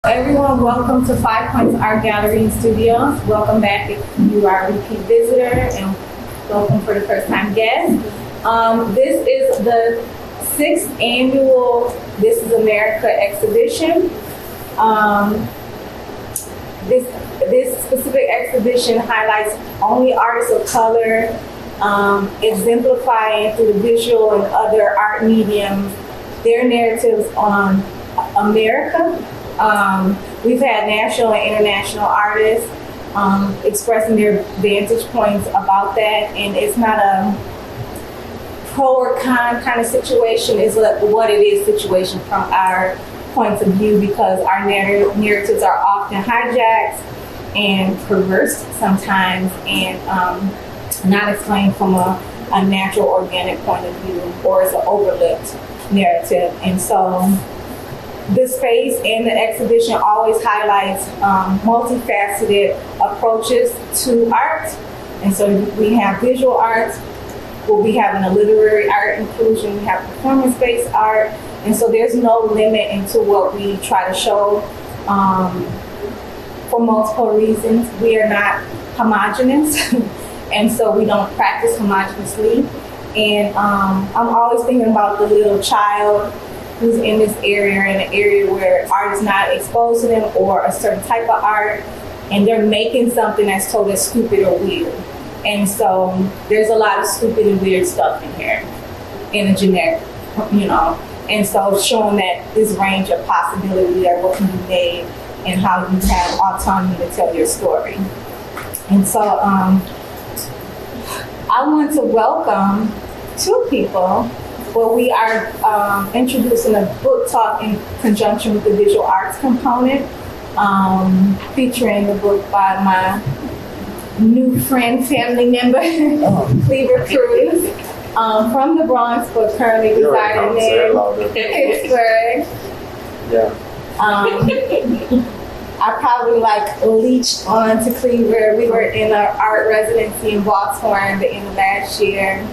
Everyone, welcome to Five Points Art Gallery and Studios. Welcome back if you are a repeat visitor, and welcome for the first time guest. This is the 6th annual This is America exhibition. This specific exhibition highlights only artists of color, exemplifying through the visual and other art mediums their narratives on America. We've had national and international artists expressing their vantage points about that, and it's not a pro or con kind of situation. It's what it is situation from our points of view, because our narratives are often hijacked and perverse sometimes, and not explained from a natural, organic point of view, or it's an overlooked narrative. And so this space and the exhibition always highlights multifaceted approaches to art. And so we have visual art, we'll be having a literary art inclusion, we have performance-based art, and so there's no limit into what we try to show for multiple reasons. We are not homogenous, and so we don't practice homogeneously. And I'm always thinking about the little child who's in this area, in an area where art is not exposed to them, or a certain type of art, and they're making something that's totally stupid or weird. And so there's a lot of stupid and weird stuff in here, in a generic, and so showing that this range of possibility of what can be made and how you have autonomy to tell your story. And so I want to welcome two people. Well, we are introducing a book talk in conjunction with the visual arts component, featuring the book by my new friend, family member, Kleaver Cruz, from the Bronx, but currently residing in Pittsburgh. Yeah. I probably leached on to Kleaver. We were in our art residency in Baltimore at the end of last year.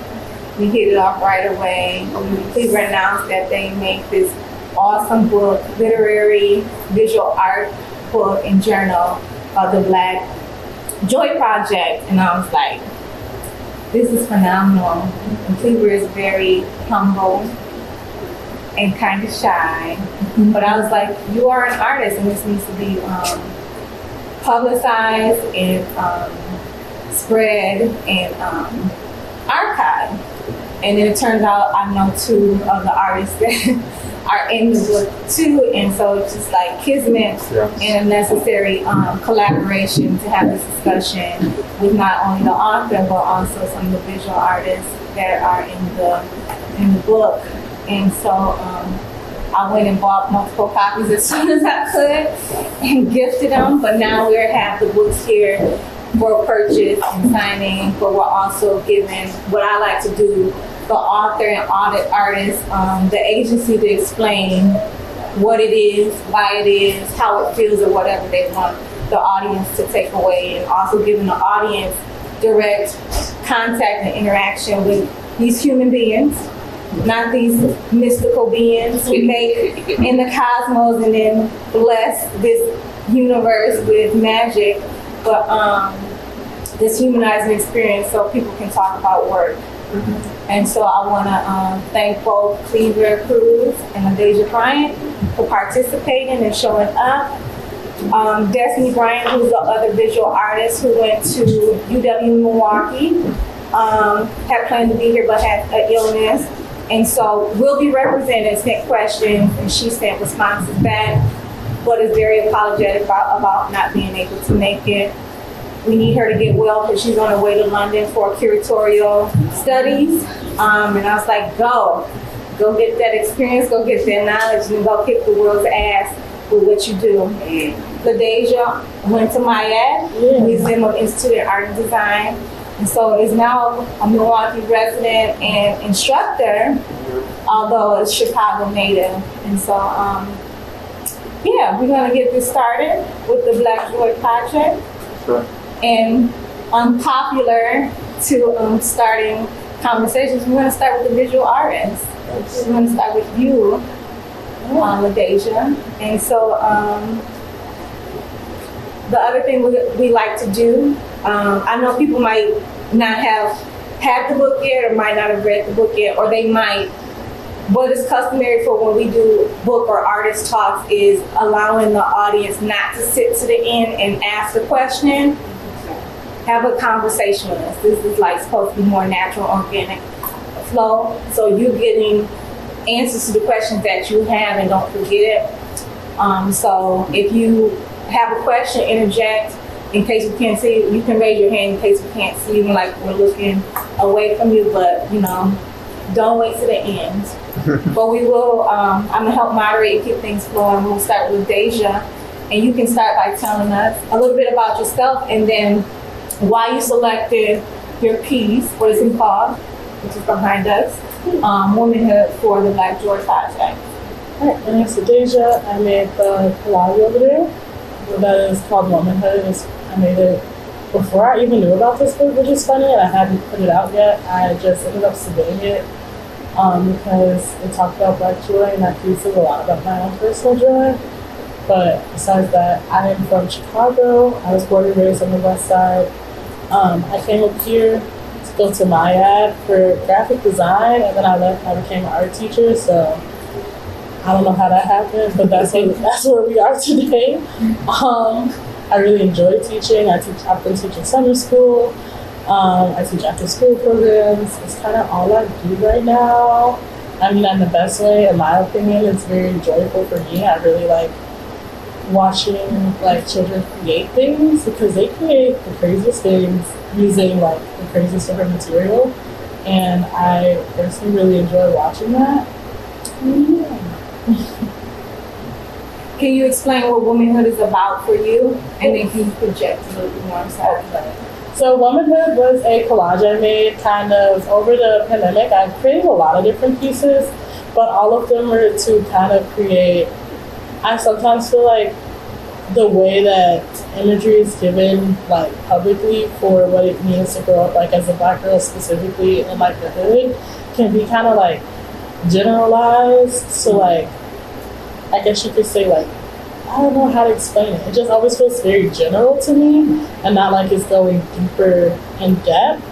We hit it off right away. Kleaver announced that they make this awesome book, literary visual art book and journal called The Black Joy Project. And I was like, this is phenomenal. And Kleaver is very humble and kind of shy. But I was like, you are an artist, and this needs to be publicized and spread and archived. And then it turns out I know two of the artists that are in the book too, and so it's just like kismet and a necessary collaboration to have this discussion with not only the author but also some of the visual artists that are in the book. And so I went and bought multiple copies as soon as I could and gifted them. But now we have the books here for purchase and signing, but we're also giving what I like to do, the author and audit artist, the agency to explain what it is, why it is, how it feels, or whatever they want the audience to take away, and also giving the audience direct contact and interaction with these human beings, not these mystical beings who make in the cosmos and then bless this universe with magic, but this humanizing experience so people can talk about work. And so I want to thank both Kleaver Cruz and LaDasia Bryant for participating and showing up. Destiny Bryant, who's the other visual artist who went to UW-Milwaukee, had planned to be here but had an illness. And so will be represented, sent questions, and she sent responses back, but is very apologetic about not being able to make it. We need her to get well because she's on her way to London for curatorial studies. And I was like, go get that experience, go get that knowledge, and go kick the world's ass with what you do. LaDasia went to Mayette, Museum of Institute of Art and Design, and so is now a Milwaukee resident and instructor, although a Chicago native. And so, we're gonna get this started with the Black Joy Project. Sure. And unpopular to starting conversations, we're gonna start with the visual artists. We're gonna start with you, LaDasia. And so the other thing we like to do, I know people might not have had the book yet or might not have read the book yet, or they might. What is customary for when we do book or artist talks is allowing the audience not to sit to the end and ask a question. Have a conversation with us. This is like supposed to be more natural, organic flow. So you're getting answers to the questions that you have, and don't forget it. So if you have a question, interject. In case we can't see you, you can raise your hand in case we can't see you, like we're looking away from you, but don't wait to the end. But we will, I'm gonna help moderate and keep things flowing. We'll start with Deja, and you can start by telling us a little bit about yourself and then why you selected your piece, what is it called, which is behind us, Womanhood for the Black Joy Project. All right, my name's LaDasia. I made the collage over there. That is called Womanhood. I made it before I even knew about this book, which is funny, and I hadn't put it out yet. I just ended up submitting it because it talked about Black joy, and that piece is a lot about my own personal joy. But besides that, I am from Chicago. I was born and raised on the West Side. I came up here to go to MyAd for graphic design, and then I left and I became an art teacher. So I don't know how that happened, but that's where we are today. I really enjoy teaching. I've been teaching summer school. I teach after school programs. It's kind of all I do right now. I mean, in the best way, in my opinion. It's very joyful for me. I really like watching children create things because they create the craziest things using the craziest different material, and I personally really enjoy watching that. Yeah. Can you explain what Womanhood is about for you? And then can you project a little bit more? Okay. So Womanhood was a collage I made kind of over the pandemic. I created a lot of different pieces, but all of them were to kind of create, I sometimes feel like the way that imagery is given publicly for what it means to grow up as a Black girl specifically in the hood can be kind of generalized. So I guess you could say I don't know how to explain it. It just always feels very general to me and not it's going deeper in depth.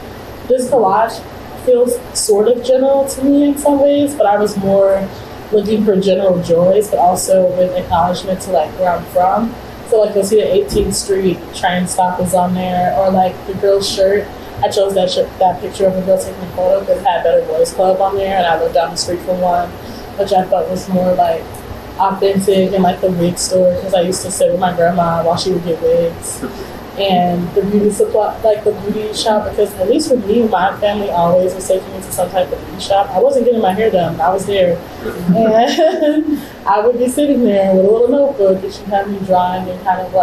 This collage feels sort of general to me in some ways, but I was more looking for general joys, but also with acknowledgement to where I'm from. So you'll see the 18th Street train stop is on there, or the girl's shirt. I chose that picture of a girl taking a photo because it had Better Boys Club on there, and I lived down the street from one, which I thought was more authentic, and the wig store, because I used to sit with my grandma while she would get wigs, and the beauty supply, the beauty shop, because at least for me, my family always was taking me to some type of beauty shop. I wasn't getting my hair done, I was there, and I would be sitting there with a little notebook, and she'd have me drawing and kind of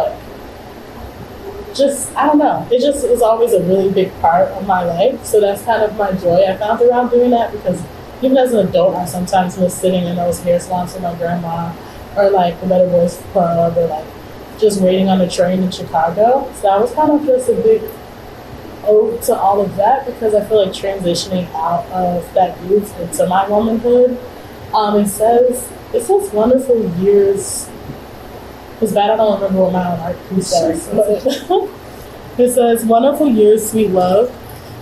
I don't know. It just was always a really big part of my life. So that's kind of my joy I found around doing that, because even as an adult, I sometimes was sitting in those hair salons with my grandma, or the Better Boys Club, or just waiting on the train in Chicago. So that was kind of just a big ode to all of that, because I feel transitioning out of that youth into my womanhood. It says wonderful years. It's bad I don't remember what my own art piece says, but it says wonderful years, sweet love.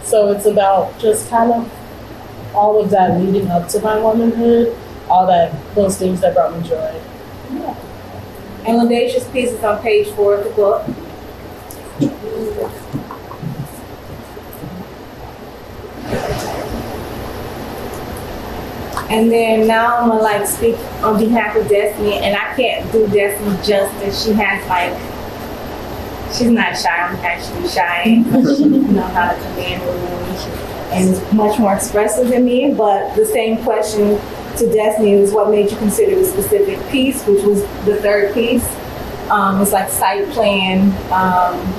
So it's about just kind of all of that leading up to my womanhood, those things that brought me joy. Yeah. And LaDasia's piece is on page 4 of the book. And then now I'm gonna speak on behalf of Destiny, and I can't do Destiny justice. She has she's not shy. I'm actually shy. She knows how to command the room and is much more expressive than me. But the same question to Destiny is what made you consider the specific piece, which was the third piece. It's site plan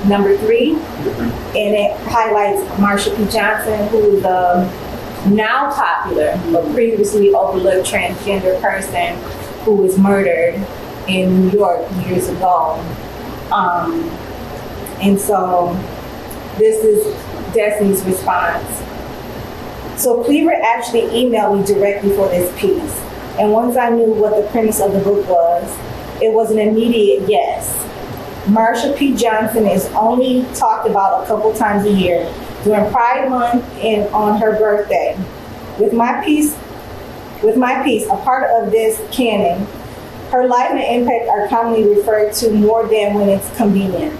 number 3, and it highlights Marsha P. Johnson, who is the now popular but previously overlooked transgender person who was murdered in New York years ago. And so this is Destiny's response. So Kleaver actually emailed me directly for this piece. And once I knew what the premise of the book was, it was an immediate yes. Marsha P. Johnson is only talked about a couple times a year, during Pride Month and on her birthday. With my piece, a part of this canon, her life and impact are commonly referred to more than when it's convenient.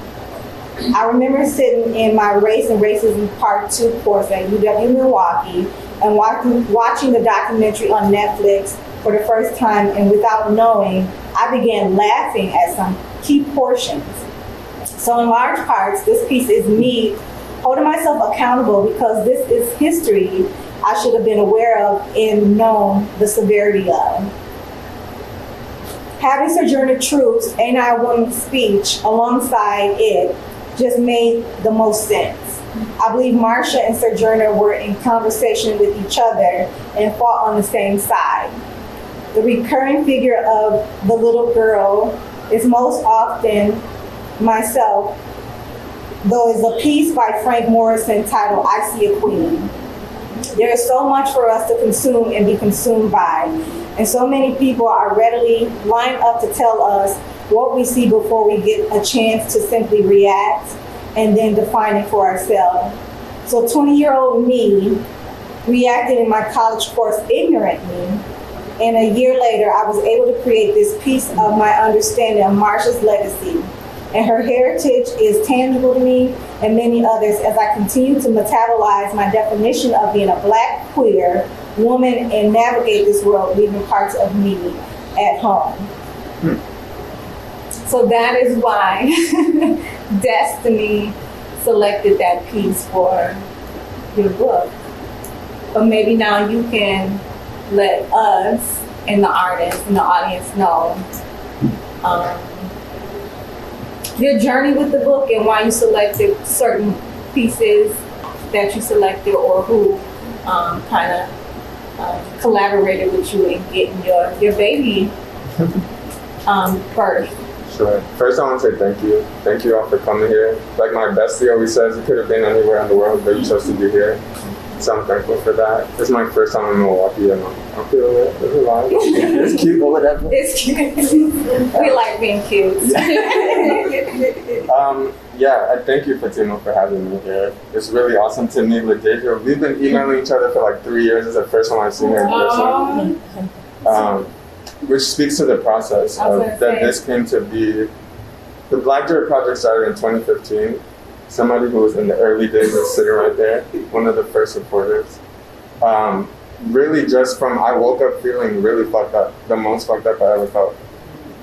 I remember sitting in my Race and Racism Part 2 course at UW-Milwaukee and watching the documentary on Netflix for the first time, and without knowing, I began laughing at some key portions. So in large parts, this piece is me holding myself accountable because this is history I should have been aware of and known the severity of. Having Sojourner Truth's Ain't I a Woman speech alongside it just made the most sense. I believe Marsha and Sojourner were in conversation with each other and fought on the same side. The recurring figure of the little girl is most often myself, though it's a piece by Frank Morrison titled I See a Queen. There is so much for us to consume and be consumed by, and so many people are readily lined up to tell us what we see before we get a chance to simply react and then define it for ourselves. So 20-year-old me reacted in my college course ignorantly, and a year later I was able to create this piece of my understanding of Marsha's legacy. And her heritage is tangible to me and many others as I continue to metabolize my definition of being a Black queer woman and navigate this world, leaving parts of me at home. So that is why Destiny selected that piece for your book. But maybe now you can let us and the artist and the audience know your journey with the book and why you selected certain pieces that you selected, or who kind of collaborated with you in getting your baby birth. Sure. First, I want to say thank you. Thank you all for coming here. Like my bestie always says, you could have been anywhere in the world, but you chose to be here. So I'm thankful for that. This is my first time in Milwaukee, and I'm feeling it. It's alive. It's cute or whatever. It's cute. We like being cute. Yeah, I thank you, Fatima, for having me here. It's really awesome to meet LaDasia. We've been emailing each other for like 3 years. It's the first time I've seen her in person. Which speaks to the process of that this came to be. The Black Dirt Project started in 2015. Somebody who was in the early days was sitting right there, one of the first supporters. Really just from, I woke up feeling really fucked up. The most fucked up I ever felt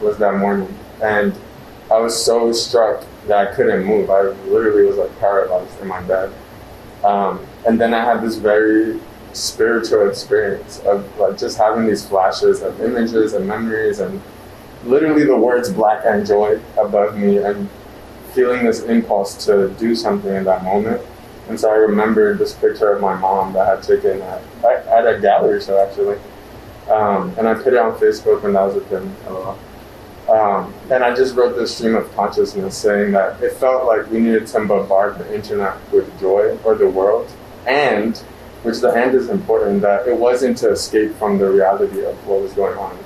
was that morning. And I was so struck that I couldn't move. I literally was like paralyzed in my bed. And then I had this very spiritual experience of like just having these flashes of images and memories and literally the words black and joy above me, and feeling this impulse to do something in that moment. And so I remembered this picture of my mom that I had taken at a gallery show, actually. And I put it on Facebook when that was a thing. And I just wrote this stream of consciousness saying that it felt like we needed to bombard the internet with joy, or the world, and, which the "and" is important, that it wasn't to escape from the reality of what was going on.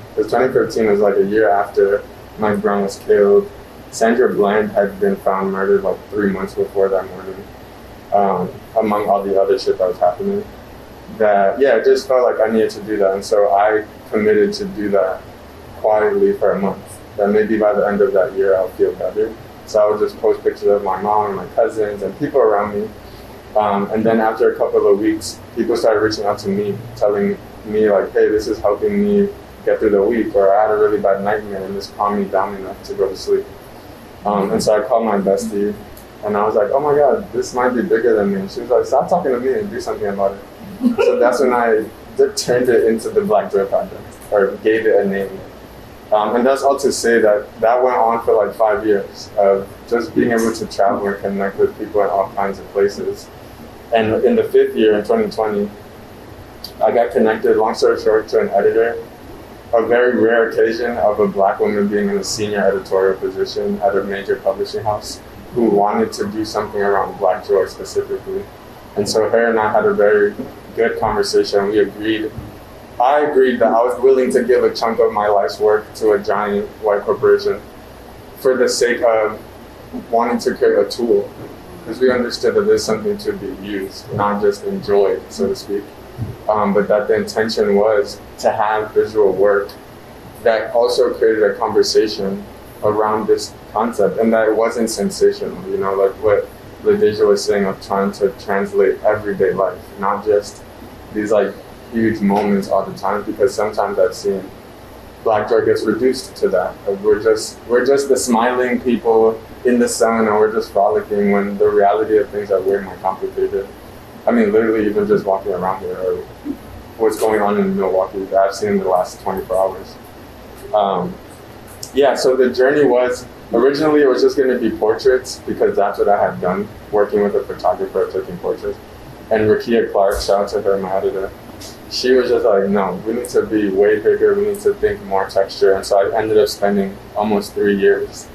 Because 2015 was like a year after Mike Brown was killed. Sandra Bland had been found murdered like 3 months before that morning, among all the other shit that was happening. That, yeah, it just felt like I needed to do that. And so I committed to do that quietly for a month. That maybe by the end of that year, I'll feel better. So I would just post pictures of my mom and my cousins and people around me. And then after a couple of weeks, people started reaching out to me, telling me like, hey, this is helping me get through the week, or I had a really bad nightmare and this calmed me down enough to go to sleep. And so I called my bestie, and I was like, oh my God, this might be bigger than me. And she was like, stop talking to me and do something about it. So that's when I turned it into the Black Dirt Project, or gave it a name. And that's all to say that that went on for like 5 years of just being able to travel and connect with people in all kinds of places. And in the 5th year, in 2020, I got connected, long story short, to an editor. A very rare occasion of a Black woman being in a senior editorial position at a major publishing house who wanted to do something around Black joy specifically. And so her and I had a very good conversation. I agreed that I was willing to give a chunk of my life's work to a giant white corporation for the sake of wanting to create a tool, because we understood that there's something to be used, not just enjoyed, so to speak. But that the intention was to have visual work that also created a conversation around this concept, and that it wasn't sensational, you know, like what LaDasia was saying of trying to translate everyday life, not just these like huge moments all the time, because sometimes I've seen Black joy gets reduced to that. Like we're just the smiling people in the sun, and we're just frolicking, when the reality of things are way more complicated. I mean, literally even just walking around here, or what's going on in Milwaukee that I've seen in the last 24 hours. Yeah, so the journey was, originally it was just going to be portraits, because that's what I had done, working with a photographer, taking portraits. And Rakia Clark, shout out to her, my editor, she was just like, no, we need to be way bigger, we need to think more texture. And so I ended up spending almost 3 years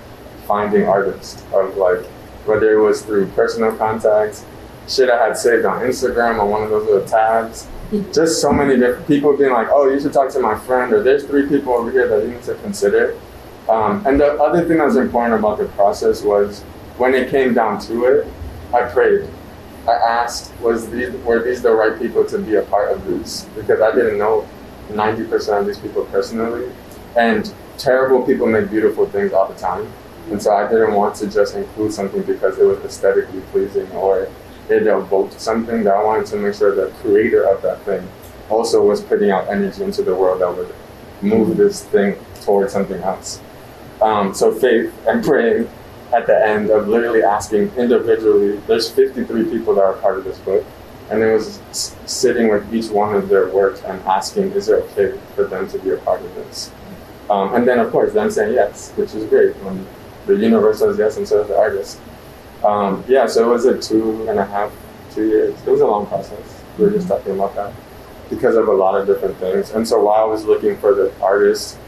finding artists, of like, whether it was through personal contacts, shit I had saved on Instagram on one of those little tabs, just so many different people being like, oh, you should talk to my friend, or there's 3 people over here that you need to consider. And the other thing that was important about the process was, when it came down to it, I prayed. I asked, were these the right people to be a part of this? Because I didn't know 90% of these people personally, and terrible people make beautiful things all the time. And so I didn't want to just include something because it was aesthetically pleasing or it evoked something. That I wanted to make sure the creator of that thing also was putting out energy into the world that would move this thing towards something else. So faith and praying at the end of literally asking individually, there's 53 people that are part of this book, and it was sitting with each one of their work and asking, is it okay for them to be a part of this? And then of course them saying yes, which is great. When the universe says yes, and so does the artist. Yeah, so it was a 2 years. It was a long process. We were just talking about that because of a lot of different things. And so while I was looking for the artist,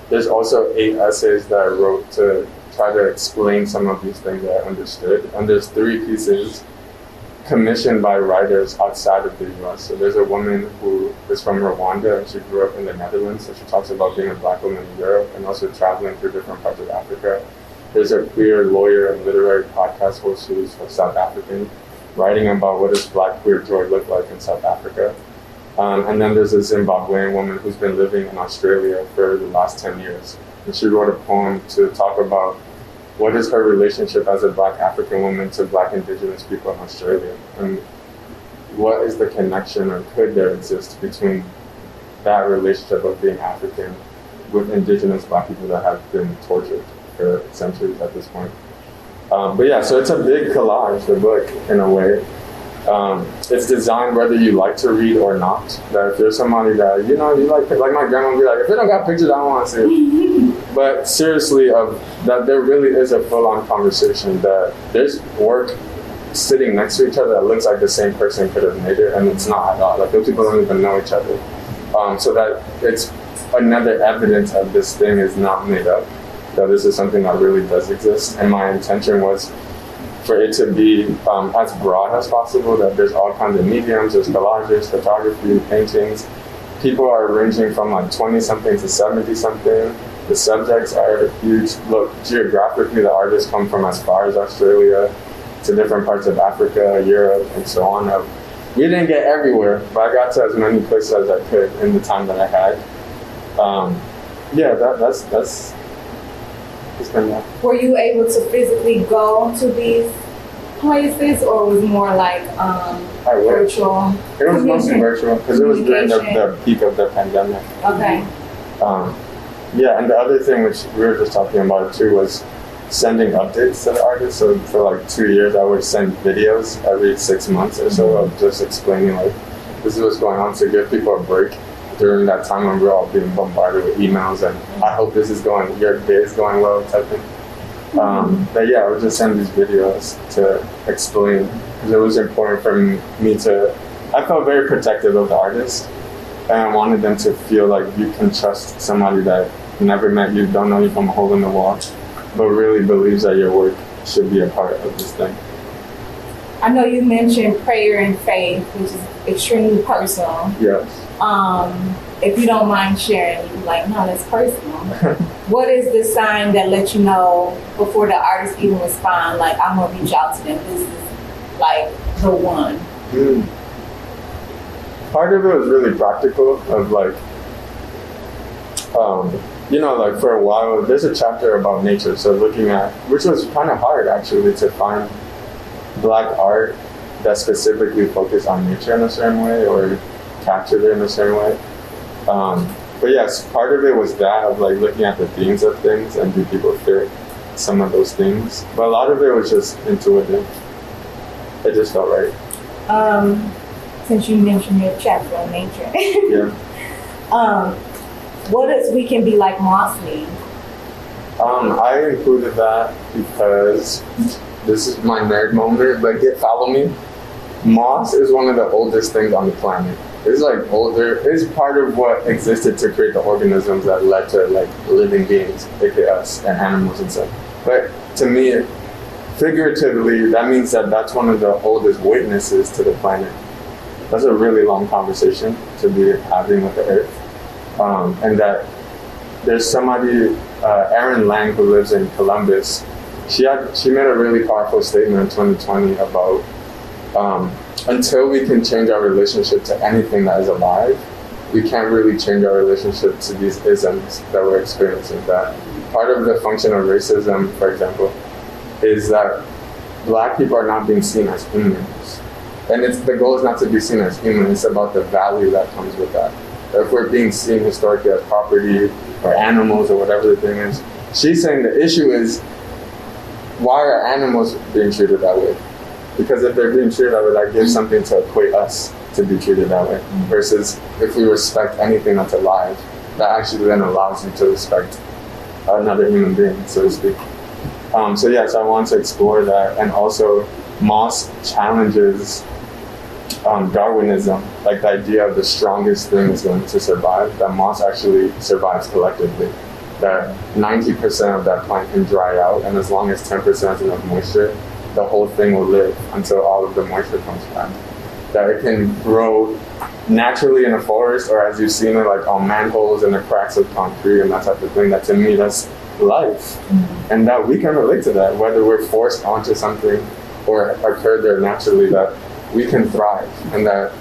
there's also 8 essays that I wrote to try to explain some of these things that I understood. And there's 3 pieces commissioned by writers outside of the US. So there's a woman who is from Rwanda, and she grew up in the Netherlands. So she talks about being a Black woman in Europe and also traveling through different parts of Africa. There's a queer lawyer and literary podcast host who's South African, writing about what does Black queer joy look like in South Africa. And then there's a Zimbabwean woman who's been living in Australia for the last 10 years. And she wrote a poem to talk about what is her relationship as a Black African woman to Black Indigenous people in Australia, and what is the connection, or could there exist, between that relationship of being African with Indigenous Black people that have been tortured for centuries at this point. But yeah, so it's a big collage, the book, in a way. It's designed whether you like to read or not. That if you're somebody that, you like my grandma would be like, if they don't got pictures, I don't want to see it. But seriously, that there really is a full-on conversation, that there's work sitting next to each other that looks like the same person could have made it, and it's not at all. Like, those people don't even know each other. So that it's another evidence of this thing is not made up, that this is something that really does exist. And my intention was for it to be as broad as possible, that there's all kinds of mediums, there's collages, photography, paintings. People are ranging from like 20-something to 70-something. The subjects are huge. Look, geographically, the artists come from as far as Australia to different parts of Africa, Europe, and so on. We didn't get everywhere, but I got to as many places as I could in the time that I had. Yeah, that's Were you able to physically go to these places, or was it more like virtual? It was mostly virtual because it was during the peak of the pandemic. Okay. Yeah, and the other thing which we were just talking about too was sending updates to the artists. So for like 2 years, I would send videos every 6 months or so of just explaining like, this is what's going on, to give people a break during that time when we're all being bombarded with emails and I hope this is going, your day is going well type thing. But yeah, I would just send these videos to explain, because it was important for me to, I felt very protective of the artist, and I wanted them to feel like you can trust somebody that never met you, don't know you from a hole in the wall, but really believes that your work should be a part of this thing. I know you mentioned prayer and faith, which is extremely personal. Yes. if you don't mind sharing, you like, no, that's personal. What is the sign that lets you know before the artist even respond, like, I'm gonna reach out to them, this is like the one? Part of it was really practical of like, like for a while, there's a chapter about nature. So looking at, which was kind of hard actually to find Black art that specifically focused on nature in a certain way or captured it in a certain way. But yes, part of it was that of like looking at the themes of things and do people fit some of those things. But a lot of it was just intuitive. It just felt right. Since you mentioned your chapter on nature. Yeah. What does "we can be like moss" mean? I included that because this is my nerd moment, but follow me. Moss is one of the oldest things on the planet. It's like older, it's part of what existed to create the organisms that led to like living beings, aka us and animals and stuff. But to me, figuratively, that means that that's one of the oldest witnesses to the planet. That's a really long conversation to be having with the earth. And that there's somebody, Erin Lang, who lives in Columbus. She made a really powerful statement in 2020 about until we can change our relationship to anything that is alive, we can't really change our relationship to these isms that we're experiencing. That part of the function of racism, for example, is that Black people are not being seen as humans. And the goal is not to be seen as human, it's about the value that comes with that. If we're being seen historically as property or animals or whatever the thing is, she's saying the issue is, why are animals being treated that way? Because if they're being treated that way, that gives something to equate us to be treated that way. Versus if we respect anything that's alive, that actually then allows you to respect another human being, so to speak. So yes, I want to explore that. And also, moss challenges Darwinism, like the idea of the strongest thing is going to survive, that moss actually survives collectively. That 90% of that plant can dry out, and as long as 10% has enough moisture, the whole thing will live until all of the moisture comes back. That it can grow naturally in a forest, or as you've seen it, like on manholes and the cracks of concrete and that type of thing. That to me, that's life. And that we can relate to that, whether we're forced onto something or occurred there naturally, that we can thrive. And that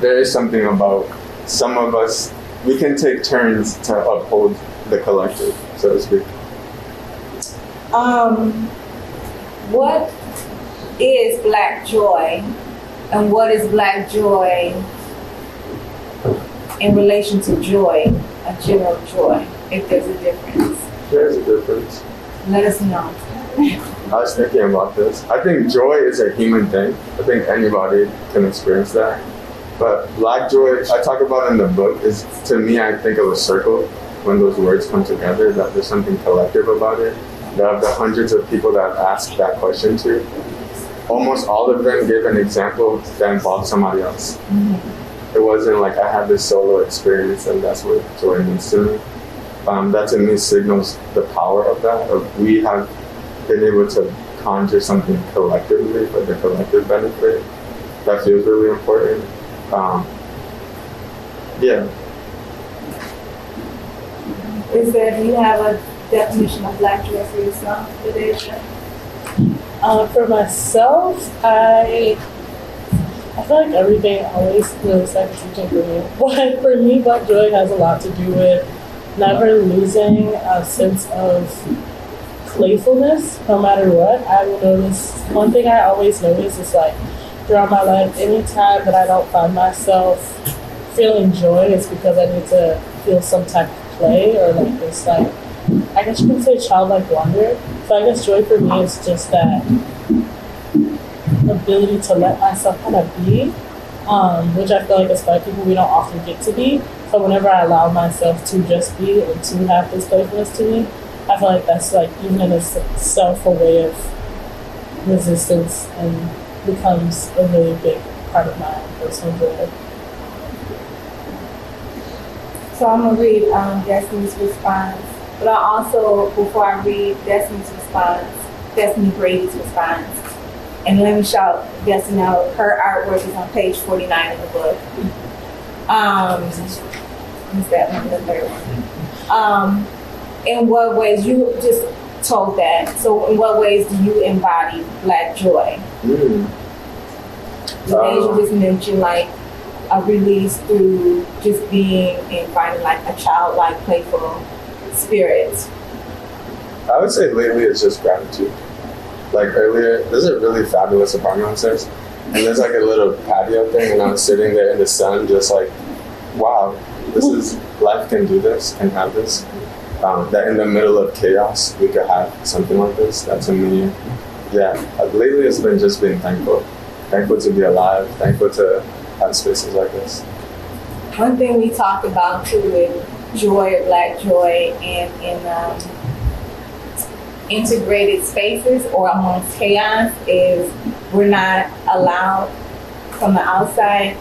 there is something about some of us, we can take turns to uphold the collective, so to speak. What is Black joy, and what is Black joy in relation to joy, a general joy, if there's a difference? There's a difference. Let us know. I was thinking about this. I think joy is a human thing. I think anybody can experience that. But Black joy, I talk about in the book, is, to me, I think of a circle when those words come together, that there's something collective about it. That of the hundreds of people that I've asked that question to, almost all of them gave an example that involved somebody else. It wasn't like I had this solo experience and that's what joy means to me. That to me signals the power of that, of we have been able to conjure something collectively for the collective benefit. That feels really important. Yeah. Do you have a definition of Black joy for yourself, LaDasia? For myself, I feel like everything always feels like teaching for me. But for me, Black joy has a lot to do with never losing a sense of playfulness, no matter what. I will notice, one thing I always notice is like throughout my life, anytime that I don't find myself feeling joy, it's because I need to feel some type of play or like this, like, I guess you can say childlike wonder. So I guess joy for me is just that ability to let myself kind of be, which I feel like as Black people we don't often get to be. So whenever I allow myself to just be and to have this playfulness to me, I feel like that's like even in itself a way of resistance and becomes a really big part of my personal joy. So I'm gonna read Destiny's response, but I also, before I read Destiny's response, Destiny Brady's response, and let me shout Destiny out. Her artwork is on page 49 in the book. Is that one, the third one? In what ways, you just told that, so in what ways do you embody Black joy? LaDasia just mentioned like a release through just being and finding like a childlike, playful spirit. I would say lately it's just gratitude. Like earlier, there's a really fabulous apartment upstairs, and there's like a little patio thing, and I was sitting there in the sun just like, wow, life can do this and have this. That in the middle of chaos, we could have something like this. That to me, lately it's been just being thankful. Thankful to be alive, thankful to have spaces like this. One thing we talked about too with joy, Black joy, and in integrated spaces or amongst chaos is we're not allowed from the outside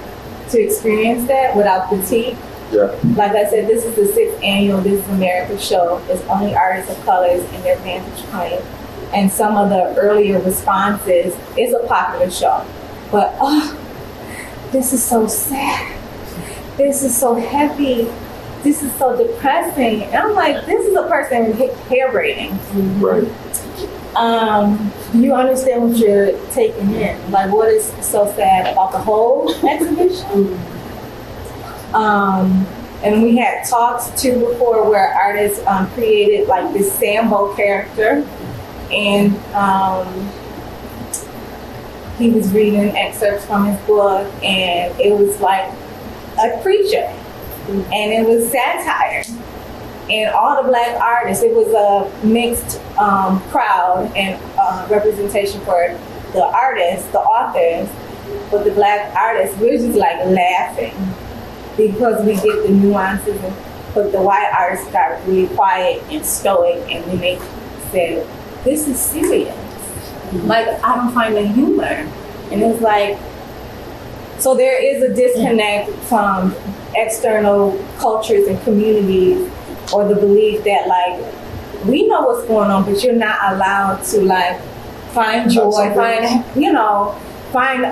to experience that without critique. Yeah. Like I said, this is the 6th annual This is America show. It's only artists of colors in their vantage point. And some of the earlier responses, it's a popular show. But, this is so sad. This is so heavy. This is so depressing. And I'm like, this is a person hair braiding. Right. You understand what you're taking in. Like, what is so sad about the whole exhibition? And we had talks too before where artists created like this Sambo character, and he was reading excerpts from his book, and it was like a preacher, and it was satire. And all the Black artists, it was a mixed crowd and representation for the artists, the authors, but the Black artists, we were just like laughing because we get the nuances, but the white artists got really quiet and stoic, and then they said, this is serious. Like, I don't find the humor. And it's like, so there is a disconnect from external cultures and communities, or the belief that like, we know what's going on, but you're not allowed to like find joy, find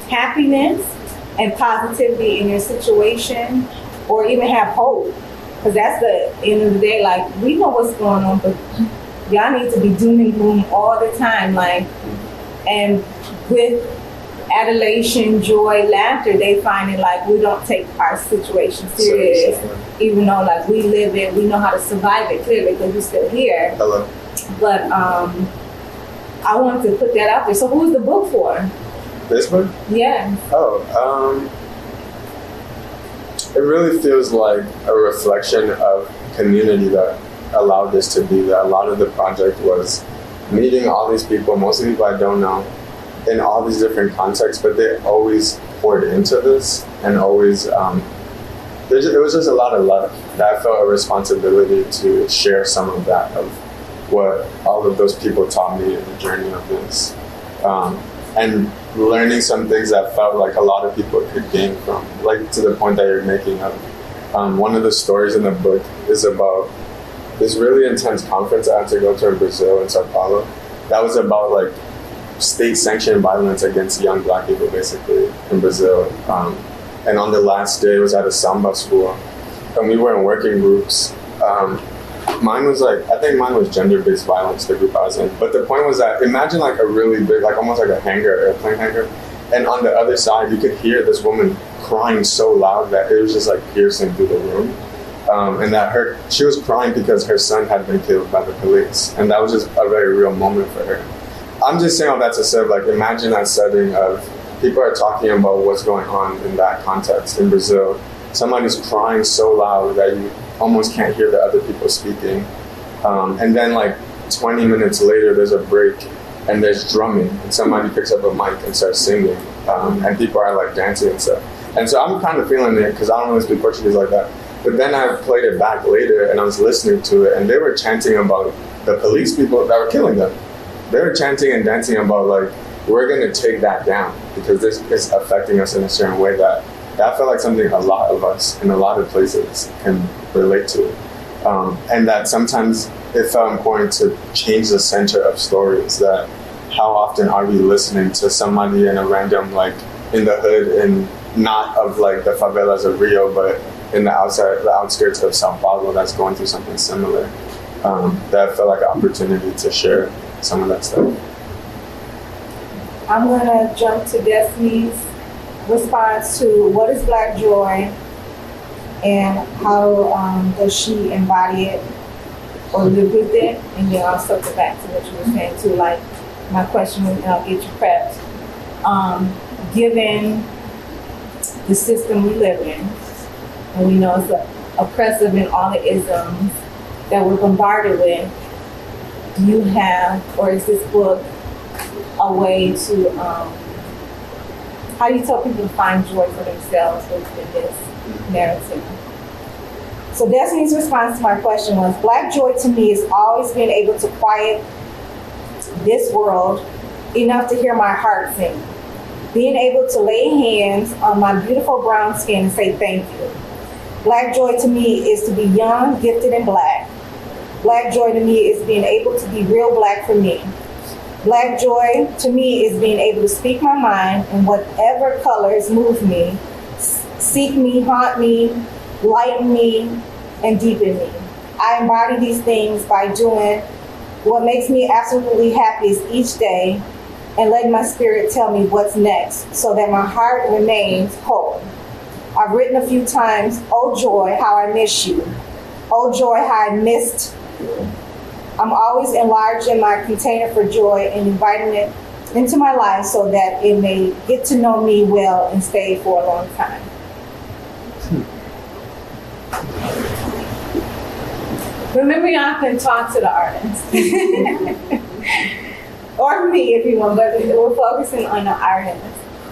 happiness and positivity in your situation, or even have hope. Because that's the end of the day, like, we know what's going on, but y'all need to be doom and gloom all the time, like, and with adulation, joy, laughter, they find it like we don't take our situation serious, even though like we live it, we know how to survive it clearly because we're still here. Hello. But I wanted to put that out there. So who's the book for? This book? Yeah. It really feels like a reflection of community that allowed this to be that. A lot of the project was meeting all these people, mostly people I don't know, in all these different contexts, but they always poured into this, and always, it was just a lot of love. That I felt a responsibility to share some of that, of what all of those people taught me in the journey of this. And learning some things that felt like a lot of people could gain from, like to the point that you're making of. One of the stories in the book is about this really intense conference I had to go to in Brazil, in Sao Paulo. That was about like state-sanctioned violence against young Black people, basically, in Brazil. And on the last day, it was at a samba school, and we were in working groups. Mine was gender-based violence, the group I was in. But the point was that, imagine like a really big, like almost like a airplane hangar. And on the other side, you could hear this woman crying so loud that it was just like piercing through the room. And that she was crying because her son had been killed by the police. And that was just a very real moment for her. I'm just saying all that to say, like, imagine that setting of people are talking about what's going on in that context in Brazil. Somebody's crying so loud that you almost can't hear the other people speaking. And then like 20 minutes later, there's a break and there's drumming and somebody picks up a mic and starts singing. And people are like dancing and stuff. And so I'm kind of feeling it because I don't really speak Portuguese like that. But then I played it back later and I was listening to it and they were chanting about the police people that were killing them. They were chanting and dancing about like, we're gonna take that down because this is affecting us in a certain way that felt like something a lot of us in a lot of places can relate to. And that sometimes it felt important to change the center of stories, that how often are we listening to somebody in a random, like in the hood and not of like the favelas of Rio, but in the outskirts of Sao Paulo that's going through something similar. That felt like an opportunity to share some of that stuff. I'm gonna jump to Destiny's response to what is Black joy and how does she embody it or live with it, and then I'll circle back to what you were saying too, like my question, and I'll get you prepped. Given the system we live in, and we know it's oppressive in all the isms that we're bombarded with, do you have, or is this book a way to, how do you tell people to find joy for themselves within this narrative? So Destiny's response to my question was, Black joy to me is always being able to quiet this world enough to hear my heart sing. Being able to lay hands on my beautiful brown skin and say thank you. Black joy to me is to be young, gifted, and Black. Black joy to me is being able to be real Black for me. Black joy to me is being able to speak my mind in whatever colors move me, seek me, haunt me, lighten me, and deepen me. I embody these things by doing what makes me absolutely happiest each day and letting my spirit tell me what's next so that my heart remains whole. I've written a few times, oh joy, how I miss you. Oh joy, how I missed you. I'm always enlarging my container for joy and inviting it into my life so that it may get to know me well and stay for a long time. Remember, y'all can talk to the artist. Or me if you want, but we're focusing on the artist.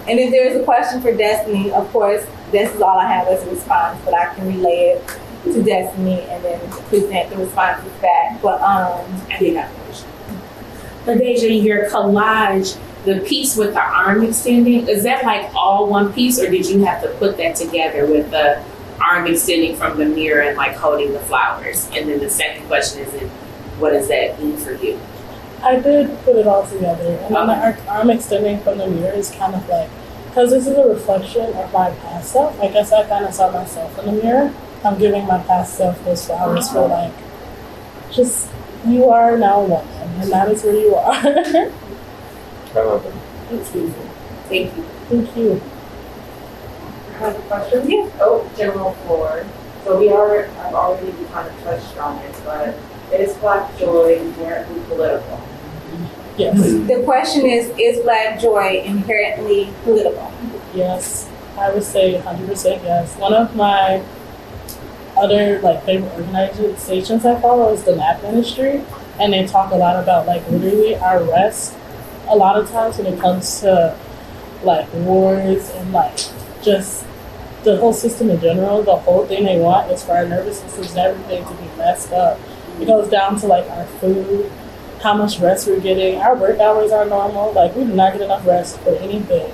And if there's a question for Destiny, of course, this is all I have as a response, but I can relay it to Destiny and then present the responses back. But I did have a question. LaDasia, your collage, the piece with the arm extending, is that like all one piece, or did you have to put that together with the arm extending from the mirror and like holding the flowers? And then the second question is, what does that mean for you? I did put it all together, and then the arm extending from the mirror is kind of like, because this is a reflection of my past self. I guess I kind of saw myself in the mirror. I'm giving my past self those flowers for like, just, you are now a woman, and that is where you are. I love it. It's easy. Thank you. Thank you. I have a question. Yeah. Oh, general floor. So I've already kind of touched on it, but is Black joy inherently political? Yes. the question is Black joy inherently political? Yes. I would say 100% yes. One of my other like favorite organizations I follow is the NAP Ministry, and they talk a lot about like literally our rest. A lot of times when it comes to like wars and like just the whole system in general, the whole thing they want is for our nervous systems and everything to be messed up. It goes down to like our food, how much rest we're getting. Our work hours are normal. Like we do not get enough rest for anything.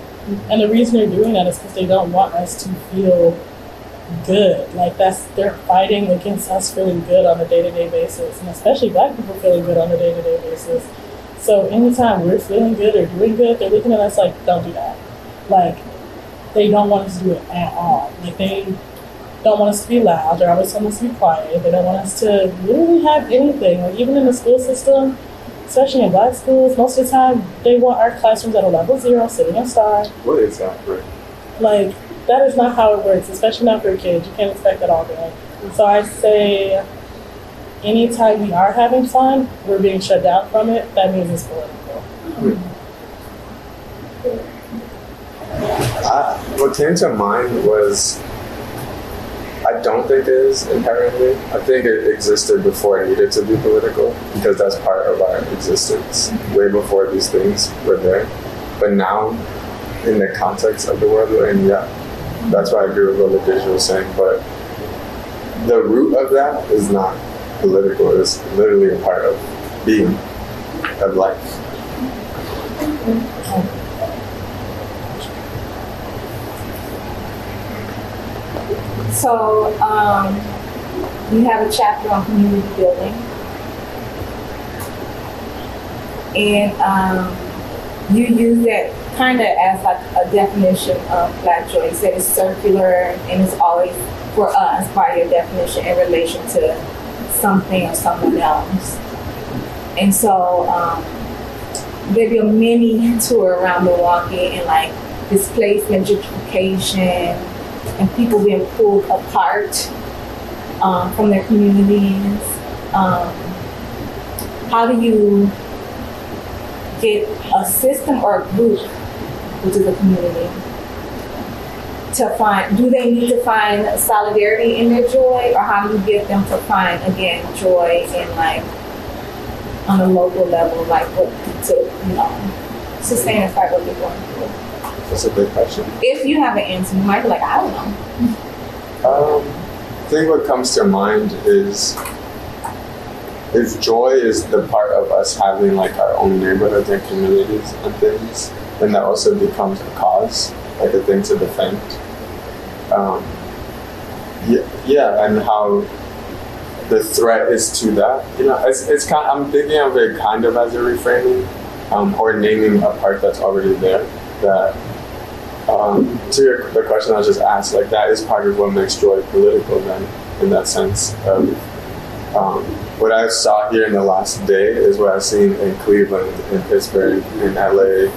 And the reason they're doing that is because they don't want us to feel good. Like they're fighting against us feeling good on a day-to-day basis, and especially Black people feeling good on a day-to-day basis. So anytime we're feeling good or doing good, they're looking at us like, don't do that. Like they don't want us to do it at all. Like they don't want us to be loud. They're always telling us to be quiet. They don't want us to really have anything. Like even in the school system, especially in Black schools, most of the time they want our classrooms at a level 0, sitting in star. What is that? Like that is not how it works, especially not for kids. You can't expect that all day. So I say, anytime we are having fun, we're being shut down from it. That means it's political. What came to mind was, I don't think it is inherently. I think it existed before it needed to be political, because that's part of our existence, way before these things were there. But now, in the context of the world we're in, yeah, that's why I agree with what LaDasia was saying. But the root of that is not political. It's literally a part of being, of life. So you have a chapter on community building, and you use that kind of as like a definition of Black joy. You said it's circular and it's always for us by your definition in relation to something or someone else. And so there'd be a mini tour around Milwaukee and like displacement, gentrification, and people being pulled apart from their communities. How do you get a system or a group, which is a community, to find, do they need to find solidarity in their joy, or how do you get them to find, again, joy in like, on a local level, like what to, sustain and fight what they're going through? That's a good question. If you have an answer, you might be like, I don't know. I think what comes to mind is if joy is the part of us having like our own neighborhoods and communities and things, then that also becomes a cause, like a thing to defend. And how the threat is to that. It's kind. I'm thinking of it kind of as a reframing, or naming a part that's already there. That to the question I just asked, like that is part of what makes joy political. Then, in that sense of what I saw here in the last day is what I've seen in Cleveland, in Pittsburgh, in LA,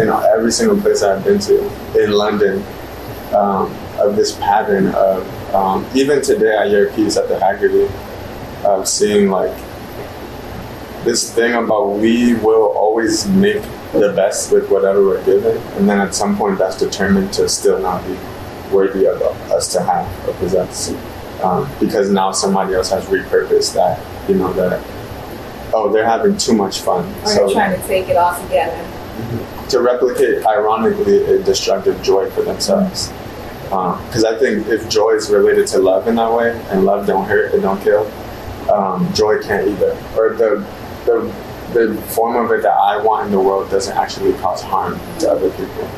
in every single place I've been to, in London, of this pattern of even today at your piece at the Haggerty, of seeing like this thing about we will always make the best with whatever we're given, and then at some point that's determined to still not be worthy of us to have or possess, because now somebody else has repurposed that, they're having too much fun, or they're trying to take it all together to replicate, ironically, a destructive joy for themselves. Because I think if joy is related to love in that way, and love don't hurt, it don't kill, joy can't either. Or the form of it that I want in the world doesn't actually cause harm to other people.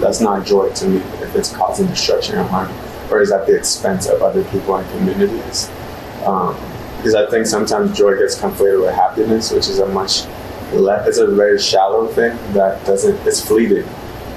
That's not joy to me if it's causing destruction or harm, or is at the expense of other people and communities. Because I think sometimes joy gets conflated with happiness, which is it's a very shallow thing that it's fleeting.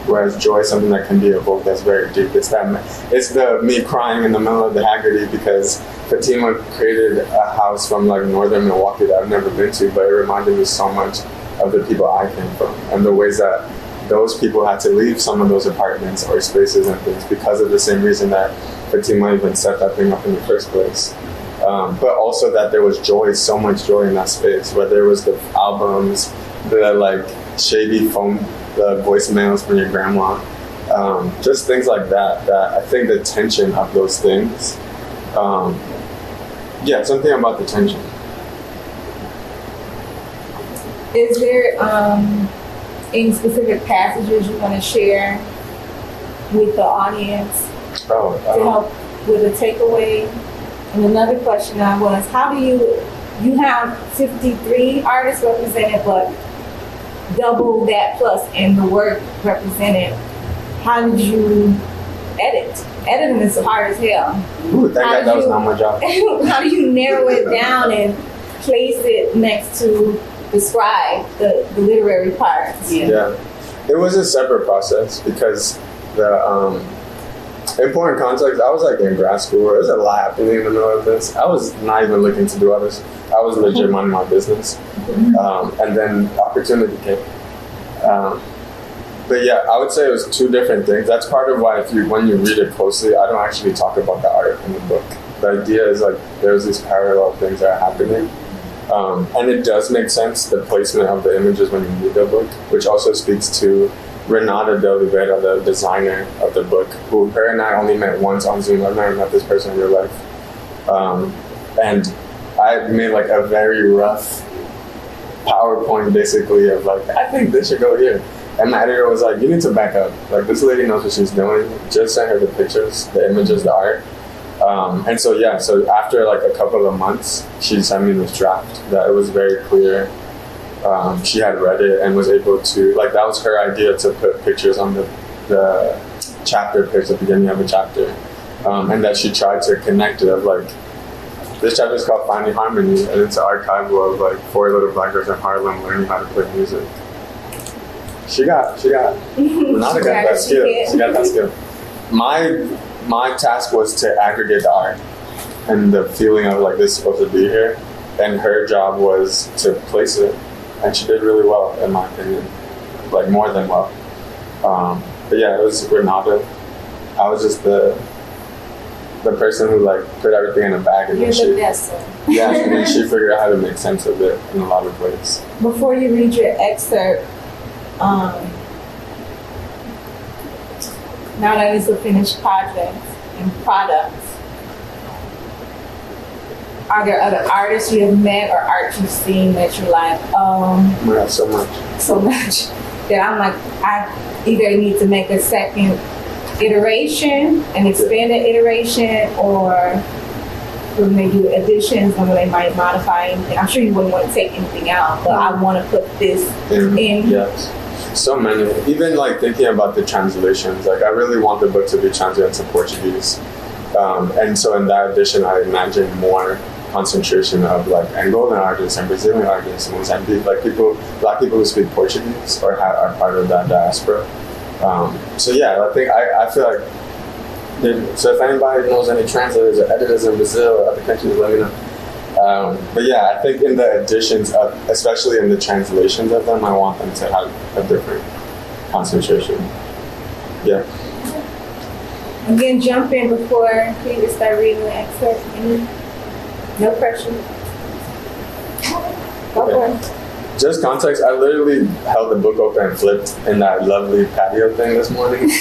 Whereas joy is something that can be evoked that's very deep. It's the me crying in the middle of the Haggerty because Fatima created a house from like northern Milwaukee that I've never been to, but it reminded me so much of the people I came from and the ways that those people had to leave some of those apartments or spaces and things because of the same reason that Fatima even set that thing up in the first place. But also that there was joy, so much joy in that space, whether it was the albums, the like shady phone, the voicemails from your grandma, just things like that I think the tension of those things, something about the tension. Is there any specific passages you want to share with the audience to help with a takeaway? And another question was, how do you have 53 artists represented, but double that plus in the work represented? How did you edit? Editing is hard as hell. Ooh, thank God that was not my job. How do you narrow it down and place it next to describe the literary parts? Yeah, it was a separate process because the important context, I was like in grad school, there was a lot happening in the middle of this. I was not even looking to do all this. I was legit minding my business. And then opportunity came. But yeah, I would say it was two different things. That's part of why when you read it closely, I don't actually talk about the art in the book. The idea is like there's these parallel things that are happening. And it does make sense, the placement of the images when you read the book, which also speaks to Renata de Oliveira, the designer of the book, who her and I only met once on Zoom. I've never met this person in real life. And I made like a very rough PowerPoint basically of like, I think this should go here. And my editor was like, you need to back up. Like, this lady knows what she's doing. Just send her the pictures, the images, the art. And so after like a couple of months, she sent me this draft that it was very clear. She had read it and was able to, like, that was her idea to put pictures on the chapter page at the beginning of a chapter. And that she tried to connect it of like, this chapter is called Finding Harmony, and it's an archival of like 4 little black girls in Harlem learning how to play music. She got that skill. She got that skill. my task was to aggregate the art and the feeling of like this is supposed to be here, and her job was to place it, and she did really well in my opinion, like more than well. But yeah, it was Renata. I was just the person who like put everything in a bag, and You're then the vessel. yeah, and then she figured out how to make sense of it in a lot of ways. Before you read your excerpt, now that it's a finished project and product, are there other artists you have met or art you've seen that you're like, We have so much. that I'm like, I either need to make a second iteration, an expanded iteration, or when they do additions and when they might modify anything. I'm sure you wouldn't want to take anything out, but I want to put this in. Yes. So many. Even like thinking about the translations, like I really want the book to be translated to Portuguese. And so in that edition, I imagine more concentration of like Angolan artists and Brazilian artists and Mozambique, like black people who speak Portuguese or are part of that diaspora. So yeah, I think I feel like, so if anybody knows any translators or editors in Brazil or other countries, let me know. But yeah, I think in the editions, especially in the translations of them, I want them to have a different concentration. Yeah. Again, jump in before Kleaver start reading the excerpt. No pressure. Go for it. Just context, I literally held the book open and flipped in that lovely patio thing this morning,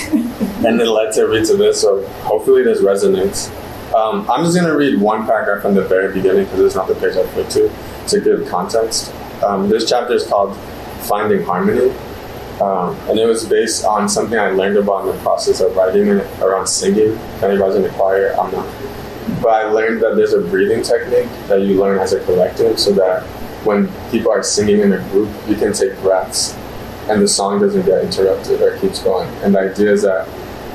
and it led to read to this, so hopefully this resonates. I'm just going to read one paragraph from the very beginning because it's not the page I flipped to give context. This chapter is called Finding Harmony, and it was based on something I learned about in the process of writing it around singing. If anybody's in the choir, I'm not. But I learned that there's a breathing technique that you learn as a collective so that when people are singing in a group, you can take breaths and the song doesn't get interrupted or keeps going. And the idea is that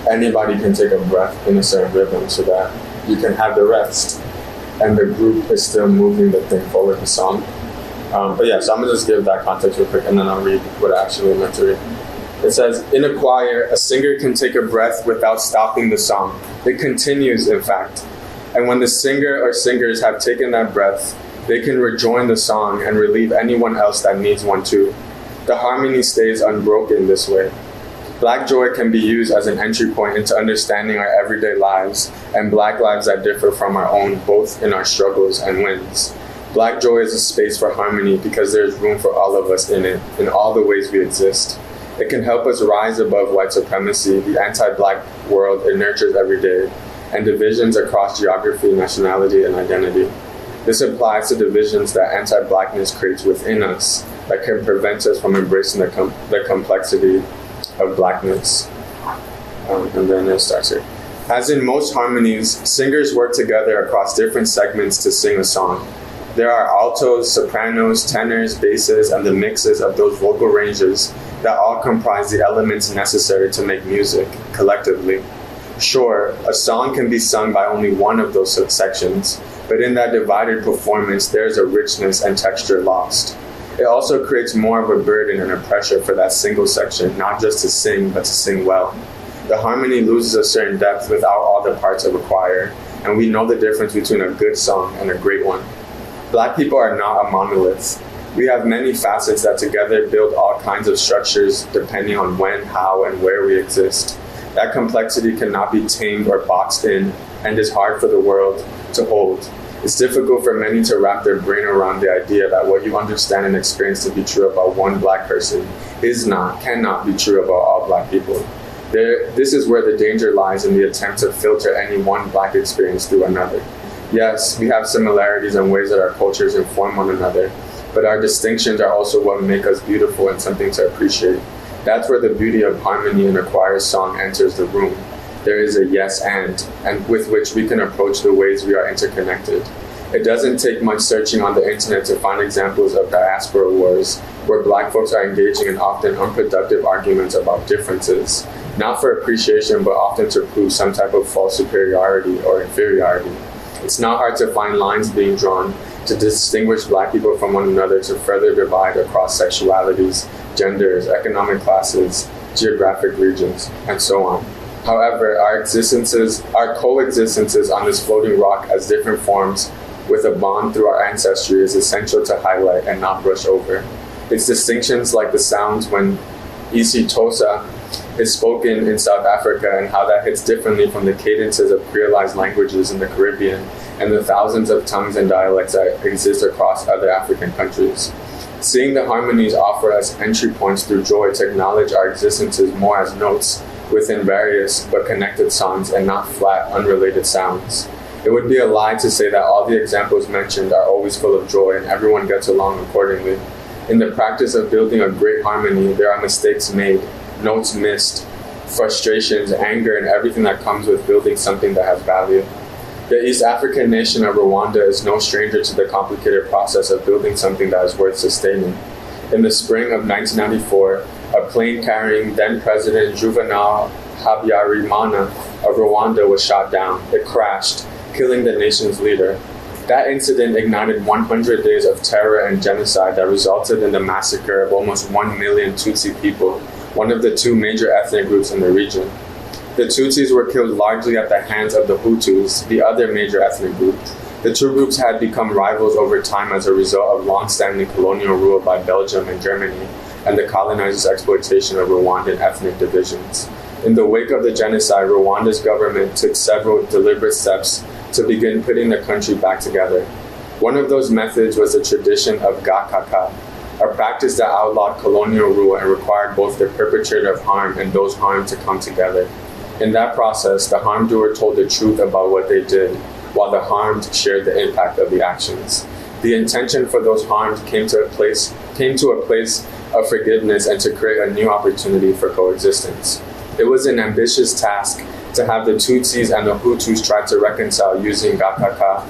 anybody can take a breath in a certain rhythm so that you can have the rest and the group is still moving the thing forward, the song. But yeah, so I'm gonna just give that context real quick and then I'll read what I actually meant to read. It says, in a choir, a singer can take a breath without stopping the song. It continues, in fact. And when the singer or singers have taken that breath, they can rejoin the song and relieve anyone else that needs one too. The harmony stays unbroken this way. Black joy can be used as an entry point into understanding our everyday lives and Black lives that differ from our own, both in our struggles and wins. Black joy is a space for harmony because there is room for all of us in it, in all the ways we exist. It can help us rise above white supremacy, the anti-Black world it nurtures every day, and divisions across geography, nationality, and identity. This applies to divisions that anti-Blackness creates within us that can prevent us from embracing the complexity of Blackness. And then it starts here. As in most harmonies, singers work together across different segments to sing a song. There are altos, sopranos, tenors, basses, and the mixes of those vocal ranges that all comprise the elements necessary to make music, collectively. Sure, a song can be sung by only one of those sections, but in that divided performance, there's a richness and texture lost. It also creates more of a burden and a pressure for that single section, not just to sing, but to sing well. The harmony loses a certain depth without all the parts of a choir, and we know the difference between a good song and a great one. Black people are not a monolith. We have many facets that together build all kinds of structures depending on when, how, and where we exist. That complexity cannot be tamed or boxed in and is hard for the world to hold. It's difficult for many to wrap their brain around the idea that what you understand and experience to be true about one Black person cannot be true about all Black people. This is where the danger lies in the attempt to filter any one Black experience through another. Yes, we have similarities and ways that our cultures inform one another, but our distinctions are also what make us beautiful and something to appreciate. That's where the beauty of harmony in a choir song enters the room. There is a yes and with which we can approach the ways we are interconnected. It doesn't take much searching on the internet to find examples of diaspora wars, where Black folks are engaging in often unproductive arguments about differences, not for appreciation, but often to prove some type of false superiority or inferiority. It's not hard to find lines being drawn to distinguish Black people from one another to further divide across sexualities, genders, economic classes, geographic regions, and so on. However, our coexistences on this floating rock as different forms with a bond through our ancestry is essential to highlight and not brush over. Its distinctions, like the sounds when Isitosa is spoken in South Africa and how that hits differently from the cadences of creolized languages in the Caribbean and the thousands of tongues and dialects that exist across other African countries. Seeing the harmonies offer us entry points through joy to acknowledge our existences more as notes within various but connected songs and not flat, unrelated sounds. It would be a lie to say that all the examples mentioned are always full of joy and everyone gets along accordingly. In the practice of building a great harmony, there are mistakes made, notes missed, frustrations, anger, and everything that comes with building something that has value. The East African nation of Rwanda is no stranger to the complicated process of building something that is worth sustaining. In the spring of 1994, a plane carrying then-President Juvenal Habyarimana of Rwanda was shot down. It crashed, killing the nation's leader. That incident ignited 100 days of terror and genocide that resulted in the massacre of almost 1 million Tutsi people, one of the two major ethnic groups in the region. The Tutsis were killed largely at the hands of the Hutus, the other major ethnic group. The two groups had become rivals over time as a result of long-standing colonial rule by Belgium and Germany and the colonizers' exploitation of Rwandan ethnic divisions. In the wake of the genocide, Rwanda's government took several deliberate steps to begin putting the country back together. One of those methods was the tradition of gakaka, a practice that outlawed colonial rule and required both the perpetrator of harm and those harmed to come together. In that process, the harm doer told the truth about what they did, while the harmed shared the impact of the actions. The intention for those harmed came to a place of forgiveness and to create a new opportunity for coexistence. It was an ambitious task to have the Tutsis and the Hutus try to reconcile using gakaka.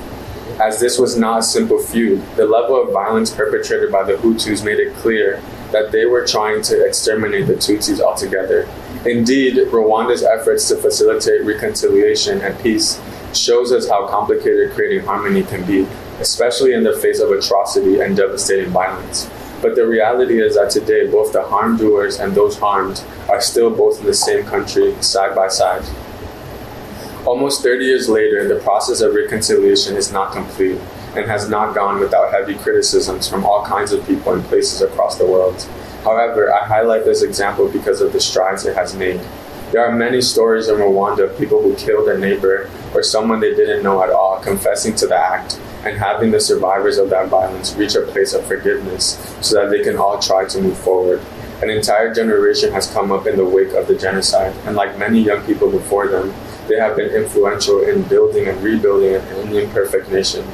As this was not a simple feud, the level of violence perpetrated by the Hutus made it clear that they were trying to exterminate the Tutsis altogether. Indeed, Rwanda's efforts to facilitate reconciliation and peace shows us how complicated creating harmony can be, especially in the face of atrocity and devastating violence. But the reality is that today, both the harm doers and those harmed are still both in the same country, side by side. Almost 30 years later, the process of reconciliation is not complete and has not gone without heavy criticisms from all kinds of people and places across the world. However, I highlight this example because of the strides it has made. There are many stories in Rwanda of people who killed a neighbor or someone they didn't know at all, confessing to the act and having the survivors of that violence reach a place of forgiveness so that they can all try to move forward. An entire generation has come up in the wake of the genocide, and like many young people before them, they have been influential in building and rebuilding an imperfect nation.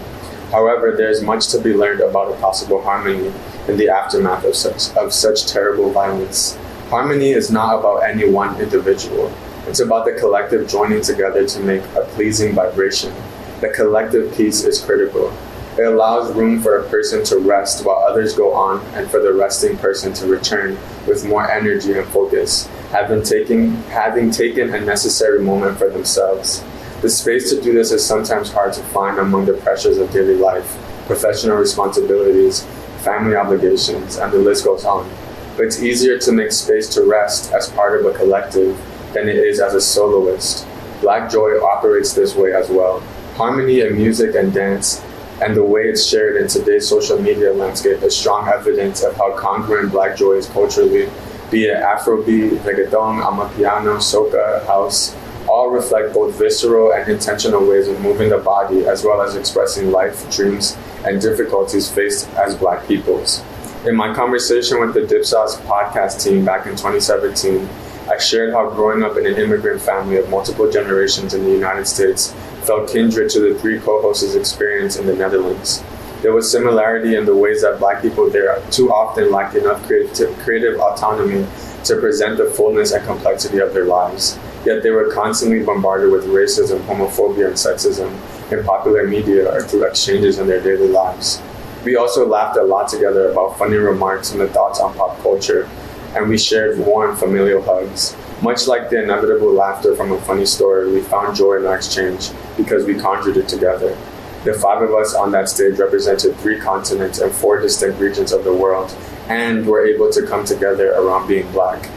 However, there is much to be learned about a possible harmony in the aftermath of such terrible violence. Harmony is not about any one individual. It's about the collective joining together to make a pleasing vibration. The collective peace is critical. It allows room for a person to rest while others go on, and for the resting person to return with more energy and focus, having taken a necessary moment for themselves. The space to do this is sometimes hard to find among the pressures of daily life, professional responsibilities, family obligations, and the list goes on. But it's easier to make space to rest as part of a collective than it is as a soloist. Black Joy operates this way as well. Harmony in music and dance, and the way it's shared in today's social media landscape, is strong evidence of how congruent Black Joy is culturally, be it Afrobeat, reggaeton, amapiano, soca, house. All reflect both visceral and intentional ways of moving the body, as well as expressing life, dreams, and difficulties faced as Black peoples. In my conversation with the Dipsaus podcast team back in 2017, I shared how growing up in an immigrant family of multiple generations in the United States felt kindred to the three co-hosts' experience in the Netherlands. There was similarity in the ways that Black people there too often lacked enough creative autonomy to present the fullness and complexity of their lives. Yet they were constantly bombarded with racism, homophobia, and sexism in popular media or through exchanges in their daily lives. We also laughed a lot together about funny remarks and the thoughts on pop culture, and we shared warm familial hugs. Much like the inevitable laughter from a funny story, we found joy in our exchange because we conjured it together. The five of us on that stage represented 3 continents and 4 distinct regions of the world, and were able to come together around being Black.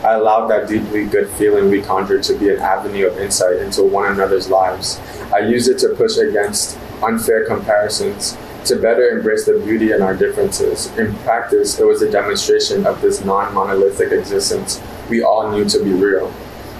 I allowed that deeply good feeling we conjured to be an avenue of insight into one another's lives. I used it to push against unfair comparisons, to better embrace the beauty in our differences. In practice, it was a demonstration of this non-monolithic existence we all knew to be real.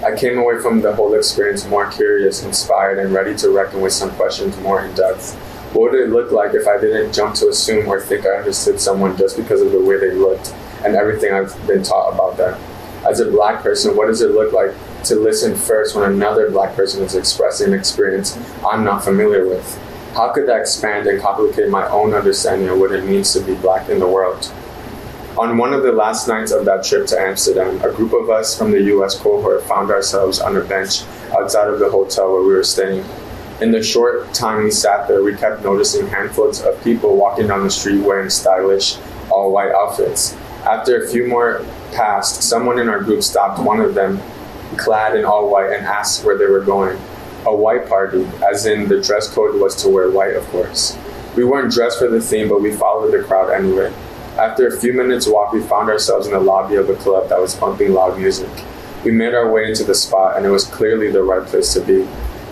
I came away from the whole experience more curious, inspired, and ready to reckon with some questions more in depth. What would it look like if I didn't jump to assume or think I understood someone just because of the way they looked and everything I've been taught about them? As a Black person, what does it look like to listen first when another Black person is expressing an experience I'm not familiar with? How could that expand and complicate my own understanding of what it means to be Black in the world? On one of the last nights of that trip to Amsterdam, a group of us from the US cohort found ourselves on a bench outside of the hotel where we were staying. In the short time we sat there, we kept noticing handfuls of people walking down the street wearing stylish, all-white outfits. After a few more passed, someone in our group stopped one of them, clad in all white, and asked where they were going. A white party, as in the dress code was to wear white, of course. We weren't dressed for the theme, but we followed the crowd anyway. After a few minutes walk, we found ourselves in the lobby of a club that was bumping loud music. We made our way into the spot, and it was clearly the right place to be.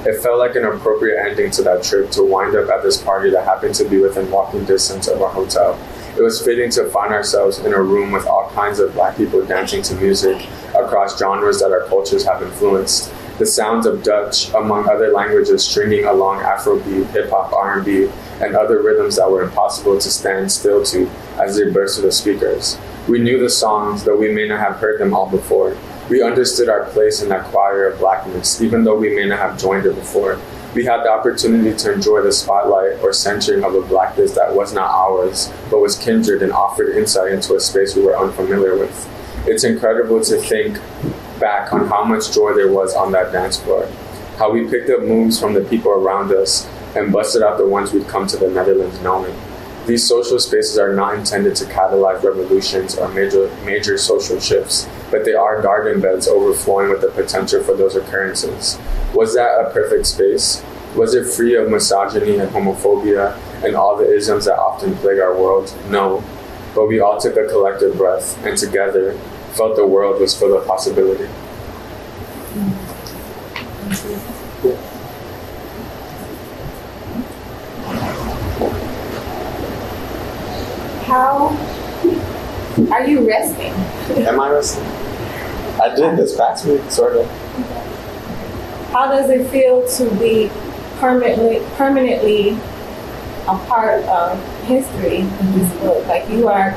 It felt like an appropriate ending to that trip to wind up at this party that happened to be within walking distance of our hotel. It was fitting to find ourselves in a room with all kinds of Black people dancing to music across genres that our cultures have influenced. The sounds of Dutch, among other languages, stringing along Afrobeat, hip-hop, R&B, and other rhythms that were impossible to stand still to as they burst through the speakers. We knew the songs, though we may not have heard them all before. We understood our place in that choir of Blackness, even though we may not have joined it before. We had the opportunity to enjoy the spotlight or centering of a Blackness that was not ours, but was kindred and offered insight into a space we were unfamiliar with. It's incredible to think back on how much joy there was on that dance floor, how we picked up moves from the people around us and busted out the ones we'd come to the Netherlands knowing. These social spaces are not intended to catalyze revolutions or major social shifts, but they are garden beds overflowing with the potential for those occurrences. Was that a perfect space? Was it free of misogyny and homophobia and all the isms that often plague our world? No. But we all took a collective breath and together felt the world was full of possibility. How are you resting? Am I resting? I did this past week, sort of. How does it feel to be permanently a part of history in this book? Like you're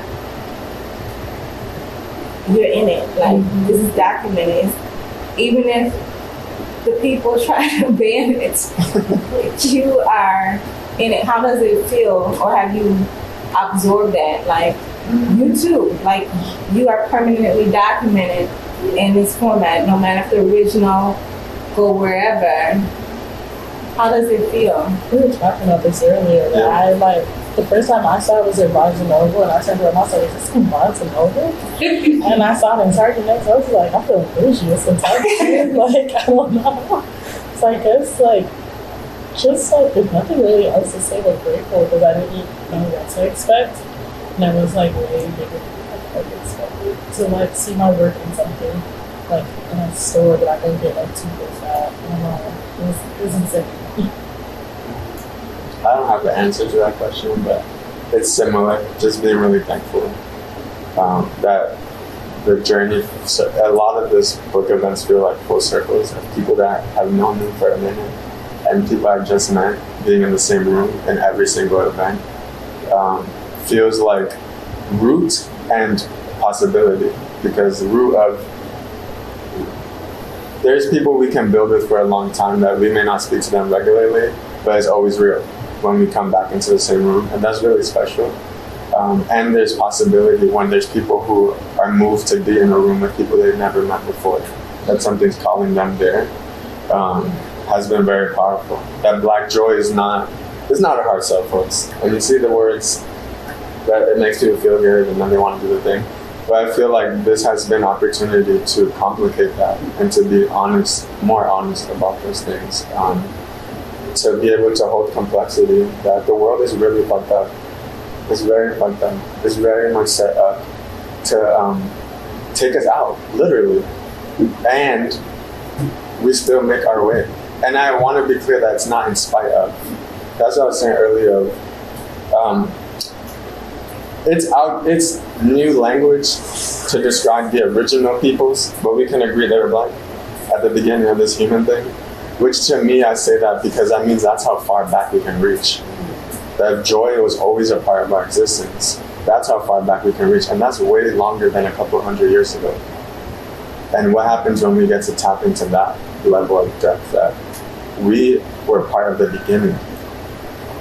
in it. Like this is documented. Even if the people try to ban it, you are in it. How does it feel, or have you absorbed that? Like you too. Like you are permanently documented in this format, no matter if the original go wherever. How does it feel? We were talking about this earlier. Yeah. I the first time I saw it was at Barnes and Noble, and I said to her, I was like, is this in Barnes and Noble? And I saw it in Target next. I was like, I feel vicious in Target. Like, I don't know. So I guess just there's nothing really else to say but grateful, because I didn't know what to expect. And I was way bigger than I expected. To see my work in something in a store that I can get 2 days at. I don't know. It was insane. I don't have the answer to that question, but it's similar. Just being really thankful that the journey, a lot of this book events feel like full circles of people that have known me for a minute and people I just met being in the same room in every single event. Feels like root and possibility, because the root of there's people we can build with for a long time that we may not speak to them regularly, but it's always real when we come back into the same room, and that's really special. And there's possibility when there's people who are moved to be in a room with people they've never met before, that something's calling them there, has been very powerful. That Black joy is not a hard sell, folks. When you see the words, that it makes people feel good and then they want to do the thing. But I feel like this has been an opportunity to complicate that and to be more honest about those things. To be able to hold complexity, that the world is really fucked up. It's very fucked up. It's very much set up to take us out, literally. And we still make our way. And I want to be clear that it's not in spite of. That's what I was saying earlier. It's new language to describe the original peoples, but we can agree they were black at the beginning of this human thing. Which to me, I say that because that means that's how far back we can reach. That joy was always a part of our existence. That's how far back we can reach. And that's way longer than a couple hundred years ago. And what happens when we get to tap into that level of depth, that we were part of the beginning?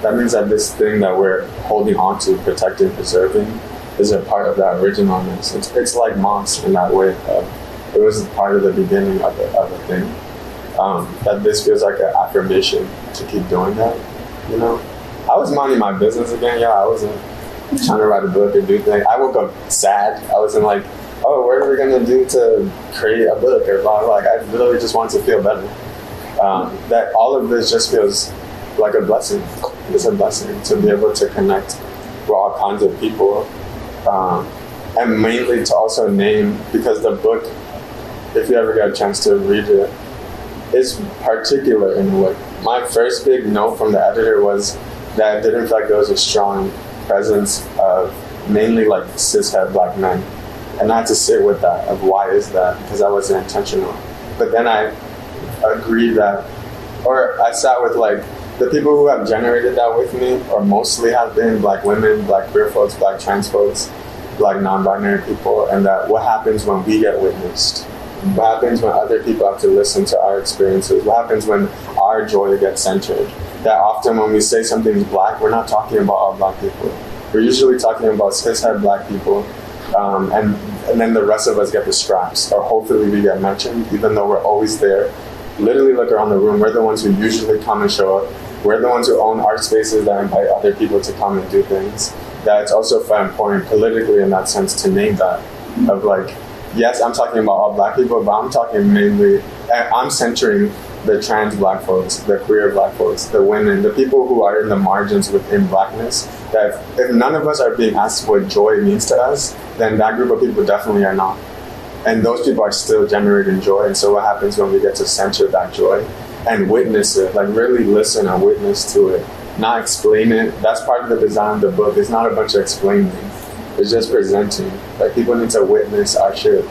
That means that this thing that we're holding on to, protecting, preserving, is a part of that originalness. It's like moss in that way. It was part of the beginning of the thing. That this feels like an affirmation to keep doing that, you know? I was minding my business again, I wasn't trying to write a book or do things. I woke up sad. I wasn't like, oh, what are we gonna do to create a book or blah, blah. Like, I literally just wanted to feel better. That all of this just feels like a blessing. It's a blessing to be able to connect with all kinds of people. And mainly to also name, because the book, if you ever get a chance to read it, is particular in a way. My first big note from the editor was that it didn't feel like there was a strong presence of mainly like cishet black men. And I had to sit with that, of why is that, because that wasn't intentional. But then I agreed that, or I sat with like, the people who have generated that with me, or mostly have been black women, black queer folks, black trans folks, black non-binary people, and that what happens when we get witnessed? What happens when other people have to listen to our experiences? What happens when our joy gets centered? That often when we say something's black, we're not talking about all black people. We're usually talking about cishet black people, and then the rest of us get the scraps, or hopefully we get mentioned, even though we're always there. Literally look around the room, we're the ones who usually come and show up. We're the ones who own art spaces that invite other people to come and do things. That it's also important politically in that sense to name that, of like, yes, I'm talking about all black people, but I'm talking mainly, I'm centering the trans black folks, the queer black folks, the women, the people who are in the margins within blackness. That if none of us are being asked what joy means to us, then that group of people definitely are not. And those people are still generating joy. And so what happens when we get to center that joy and witness it, like really listen and witness to it, not explain it. That's part of the design of the book. It's not a bunch of explaining. It's just presenting. Like, people need to witness our shit,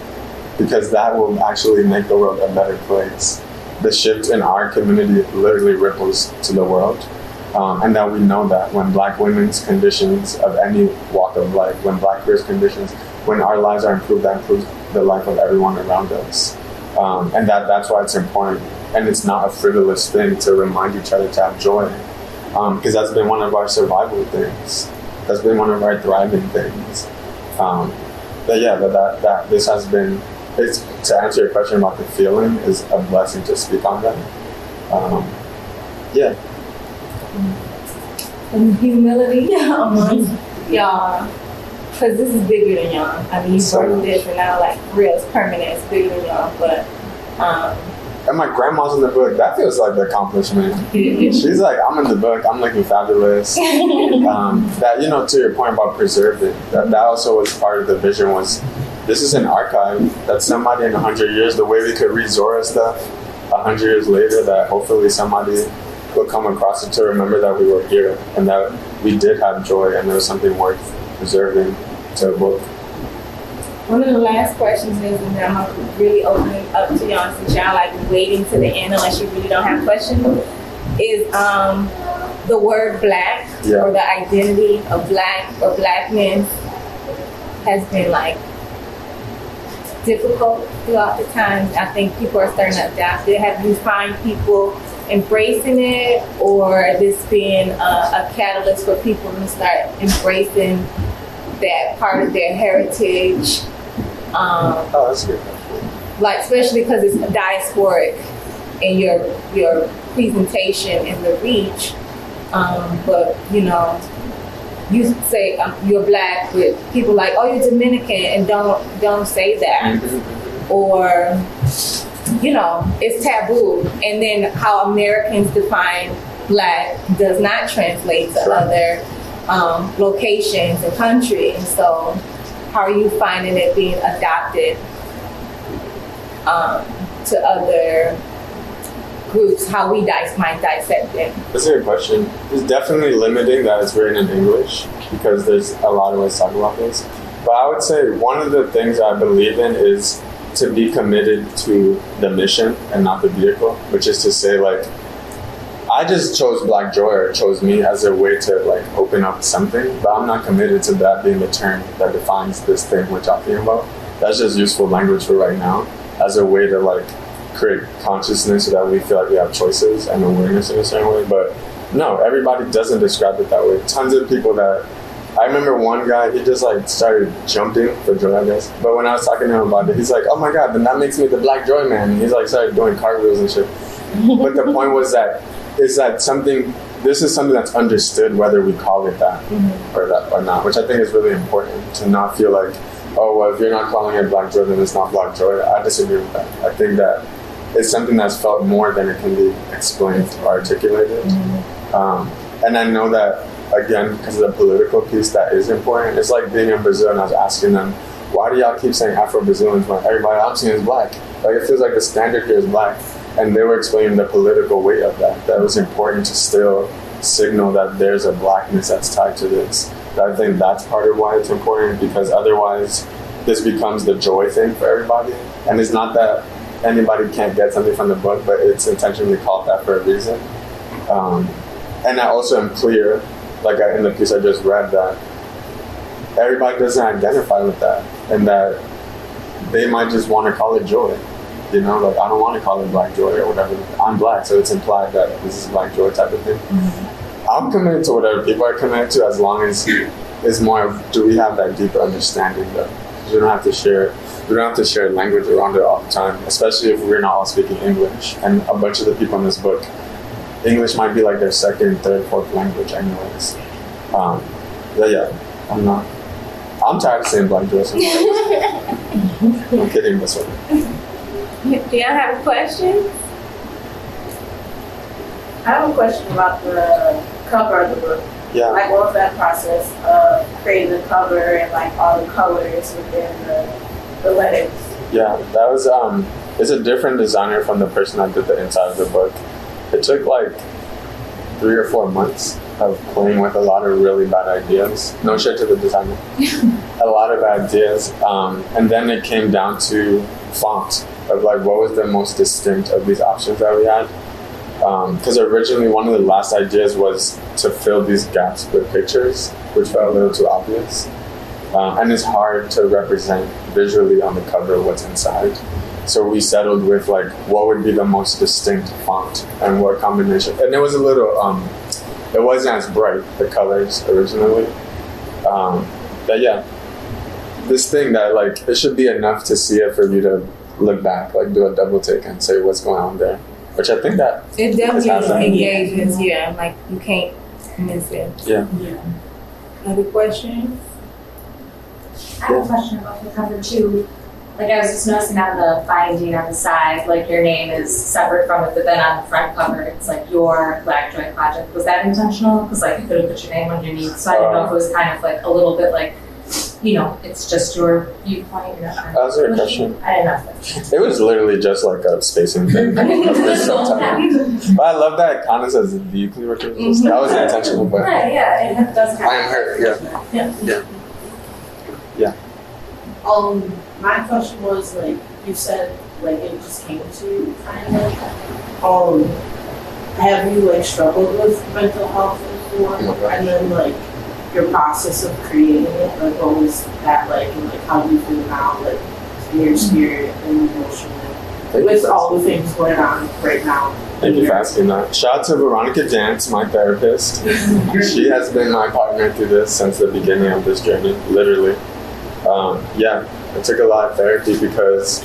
because that will actually make the world a better place. The shift in our community literally ripples to the world. And that we know that when black women's conditions of any walk of life, when black queer's conditions, when our lives are improved, that improves the life of everyone around us. And that's why it's important. And it's not a frivolous thing to remind each other to have joy. Because that's been one of our survival things. That's been one of our thriving things. That this has been, it's, to answer your question about the feeling, is a blessing to speak on that. And humility amongst y'all, because this is bigger than y'all. I mean, you've worked with this and now, like, real, it's permanent, it's bigger than y'all, but and my grandma's in the book. That feels like the accomplishment. She's like, I'm in the book. I'm looking fabulous. That, you know, to your point about preserving, that also was part of the vision. Was this is an archive that somebody in 100 years, the way we could read Zora stuff 100 years later, that hopefully somebody will come across it to remember that we were here and that we did have joy and there was something worth preserving to a book. One of the last questions is, and then I'm going to really open it up to y'all since y'all like waiting to the end unless you really don't have questions, is the word black or the identity of black or blackness has been like difficult throughout the time. I think people are starting to adapt it. Have you find people embracing it, or this being a catalyst for people to start embracing that part of their heritage? That's a good question. Like, especially because it's diasporic in your presentation and the reach. But you know, you say you're black, but people like, oh, you're Dominican, and don't say that. Or, you know, it's taboo. And then how Americans define black does not translate to other locations and countries. And so how are you finding it being adopted to other groups, how we might dissect them? That's a good question. It's definitely limiting that it's written in English because there's a lot of ways to talk about this. But I would say one of the things I believe in is to be committed to the mission and not the vehicle, which is to say, like, I just chose Black Joy, or chose me as a way to like open up something, but I'm not committed to that being the term that defines this thing we're talking about. That's just useful language for right now as a way to like create consciousness so that we feel like we have choices and awareness in a certain way. But no, everybody doesn't describe it that way. Tons of people that, I remember one guy, he just like started jumping for joy, I guess. But when I was talking to him about it, he's like, oh my God, then that makes me the Black Joy man. And he's like started doing cartwheels and shit. But the point was that, is that this is something that's understood whether we call it that or not, which I think is really important, to not feel like, oh, well, if you're not calling it Black Joy, then it's not Black Joy. I disagree with that. I think that it's something that's felt more than it can be explained or articulated. And I know that, again, because of the political piece, that is important. It's like being in Brazil and I was asking them, why do y'all keep saying Afro-Brazilians when everybody I'm seeing is Black? Like, it feels like the standard here is Black. And they were explaining the political weight of that. That was important to still signal that there's a Blackness that's tied to this. I think that's part of why it's important, because otherwise this becomes the joy thing for everybody. And it's not that anybody can't get something from the book, but it's intentionally called that for a reason. And I also am clear, like in the piece I just read, that everybody doesn't identify with that, and that they might just want to call it joy. You know, like, I don't want to call it Black Joy or whatever. I'm Black, so it's implied that this is Black Joy type of thing. I'm committed to whatever people are committed to, as long as it's more of, do we have that deeper understanding, though? We don't have to share language around it all the time, especially if we're not all speaking English. And a bunch of the people in this book, English might be like their second, third, fourth language anyways. But yeah, I'm tired of saying Black Joy sometimes. I'm kidding this one. Do y'all have questions? I have a question about the cover of the book. Yeah. Like, what was that process of creating the cover and like all the colors within the letters? Yeah, that was it's a different designer from the person that did the inside of the book. It took like 3 or 4 months of playing with a lot of really bad ideas. No shit to the designer. A lot of ideas. And then it came down to font, of like what was the most distinct of these options that we had. Because originally one of the last ideas was to fill these gaps with pictures, which felt a little too obvious. And it's hard to represent visually on the cover what's inside. So we settled with like what would be the most distinct font and what combination. And it was a little, it wasn't as bright, the colors originally. But yeah, this thing that like, it should be enough to see it for you to look back, like do a double take and say what's going on there. Which I think that it definitely engages, yeah. Like, you can't miss it. Yeah. Other questions? I have a question about the cover too. Like, I was just noticing on the binding on the side, like your name is separate from it, but then on the front cover, it's like your Black Joy Project. Was that intentional? Because like you could have put your name underneath, so I didn't know if it was kind of like a little bit like, you know, it's just your viewpoint. That was a good question. I didn't know. It was literally just like a spacing thing. But I love that it kind of says the Kleaver Cruz. That was intentional, but Right, yeah, it does kind I am hurt. Yeah. My question was, like, you said, like, it just came to you, kind of. Have you, like, struggled with mental health before? And then, like, your process of creating it, like, what was that like? And, like, how do you feel now, like, in your spirit and emotionally, with all the things going on right now? Thank you for asking that. Shout out to Veronica Dance, my therapist. She has been my partner through this since the beginning of this journey, literally. It took a lot of therapy because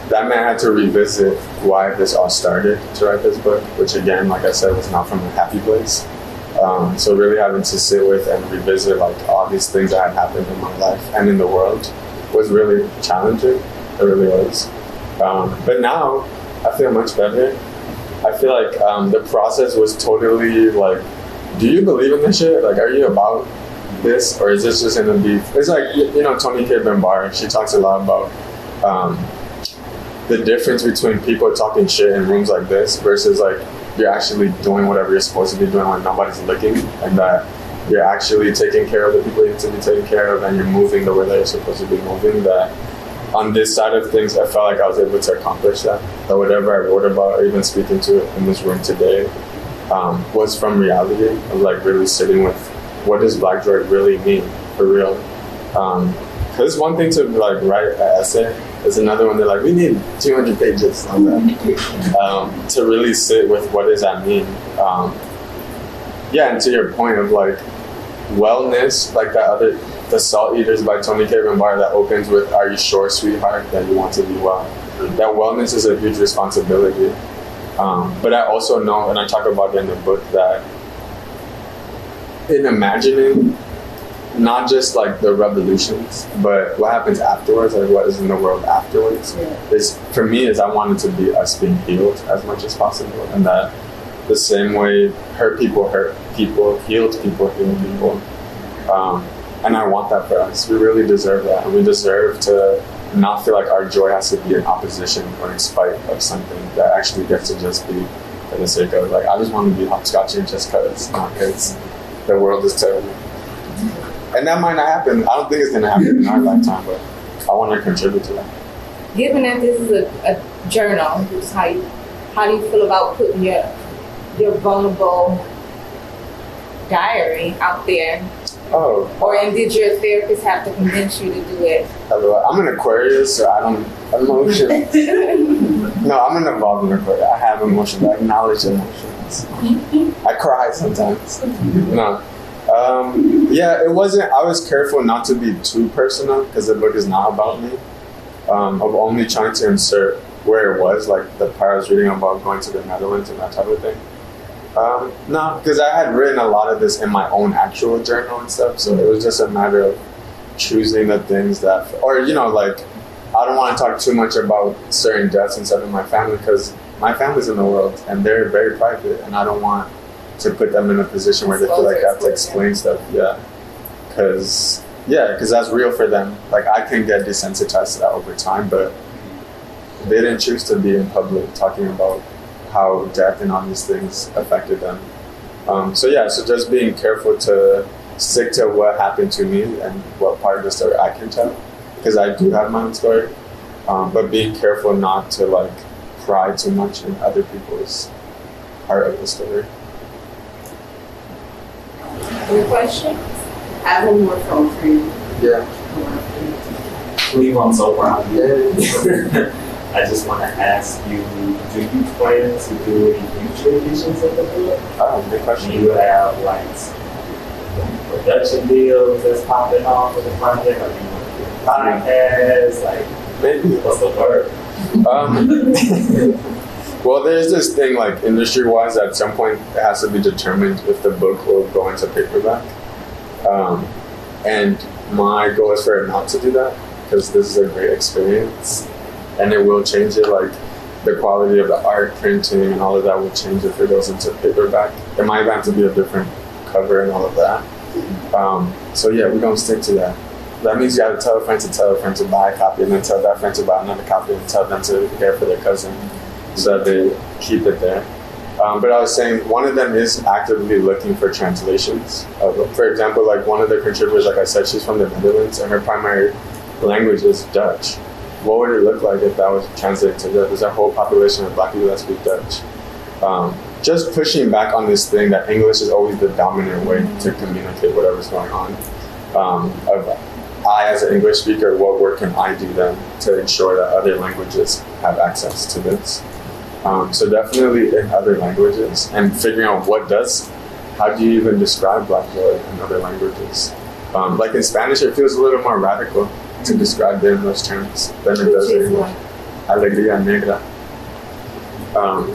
that meant I had to revisit why this all started to write this book, which again, like I said, was not from a happy place. So really having to sit with and revisit like all these things that had happened in my life and in the world was really challenging. It really was. But now I feel much better. I feel like the process was totally like, do you believe in this shit? Like, are you about this, or is this just in the beef? It's like, you know, Toni K. Bembar, she talks a lot about the difference between people talking shit in rooms like this versus like you're actually doing whatever you're supposed to be doing when nobody's looking, and that you're actually taking care of the people you need to be taking care of, and you're moving the way that you're supposed to be moving. That on this side of things, I felt like I was able to accomplish that. That whatever I wrote about or even speaking to in this room today was from reality of like really sitting with what does Black joy really mean for real. Because it's one thing to like write an essay, it's another one. They're like, we need 200 pages on that to really sit with what does that mean. Yeah, and to your point of like wellness, like the Salt Eaters by Tony Cavan Bar that opens with, "Are you sure, sweetheart, that you want to be well?" That wellness is a huge responsibility. But I also know, and I talk about it in the book, that in imagining not just like the revolutions, but what happens afterwards, like what is in the world afterwards, is for me is I want it to be us being healed as much as possible, and that the same way hurt people, healed people heal people. And I want that for us. We really deserve that. And we deserve to not feel like our joy has to be in opposition or in spite of something that actually gets to just be for the sake of, like, I just want to be hopscotching just because, not because the world is terrible. And that might not happen. I don't think it's going to happen in our lifetime, but I want to contribute to that. Given that this is a journal, which is how do you feel about putting your vulnerable diary out there? Oh. Or did your therapist have to convince you to do it? I'm an Aquarius, so I don't emotion. No, I'm an evolving Aquarius. I have emotions. I acknowledge emotions. I cry sometimes. No. Yeah, it wasn't. I was careful not to be too personal because the book is not about me. Of only trying to insert where it was, like the part I was reading about going to the Netherlands and that type of thing. No, because I had written a lot of this in my own actual journal and stuff, so it was just a matter of choosing the things that, or like, I don't want to talk too much about certain deaths and stuff in my family because my family's in the world and they're very private, and I don't want to put them in a position where they feel like they have to explain stuff. Yeah, because that's real for them. Like, I can get desensitized to that over time, but they didn't choose to be in public talking about how death and all these things affected them. So just being careful to stick to what happened to me and what part of the story I can tell, because I do have my own story, but being careful not to like pry too much in other people's part of the story. Any questions? I have one more phone for you. Yeah. Cleve, I'm so proud of you. I just want to ask you, do you plan to do any future editions of the book? Oh, good question. Do you have like production deals that's popping off with the project? Or do you want to do a podcast? Like, maybe. What's the word? Well, there's this thing like industry-wise, at some point it has to be determined if the book will go into paperback. And my goal is for it not to do that, because this is a great experience. And it will change it, like the quality of the art, printing, and all of that will change if it goes into paperback. It might have to be a different cover and all of that. So yeah, we're gonna stick to that. That means you gotta tell a friend to buy a copy, and then tell that friend to buy another copy, and tell them to get it for their cousin, so that they keep it there. But I was saying, one of them is actively looking for translations. For example, like one of the contributors, like I said, she's from the Netherlands, and her primary language is Dutch. What would it look like if that was translated to Dutch? There's a whole population of Black people that speak Dutch. Just pushing back on this thing that English is always the dominant way to communicate whatever's going on. I, as an English speaker, what work can I do then to ensure that other languages have access to this? So definitely in other languages, and figuring out how do you even describe Black joy in other languages? Like in Spanish, it feels a little more radical to describe it in those terms than it does in English. Alegría negra.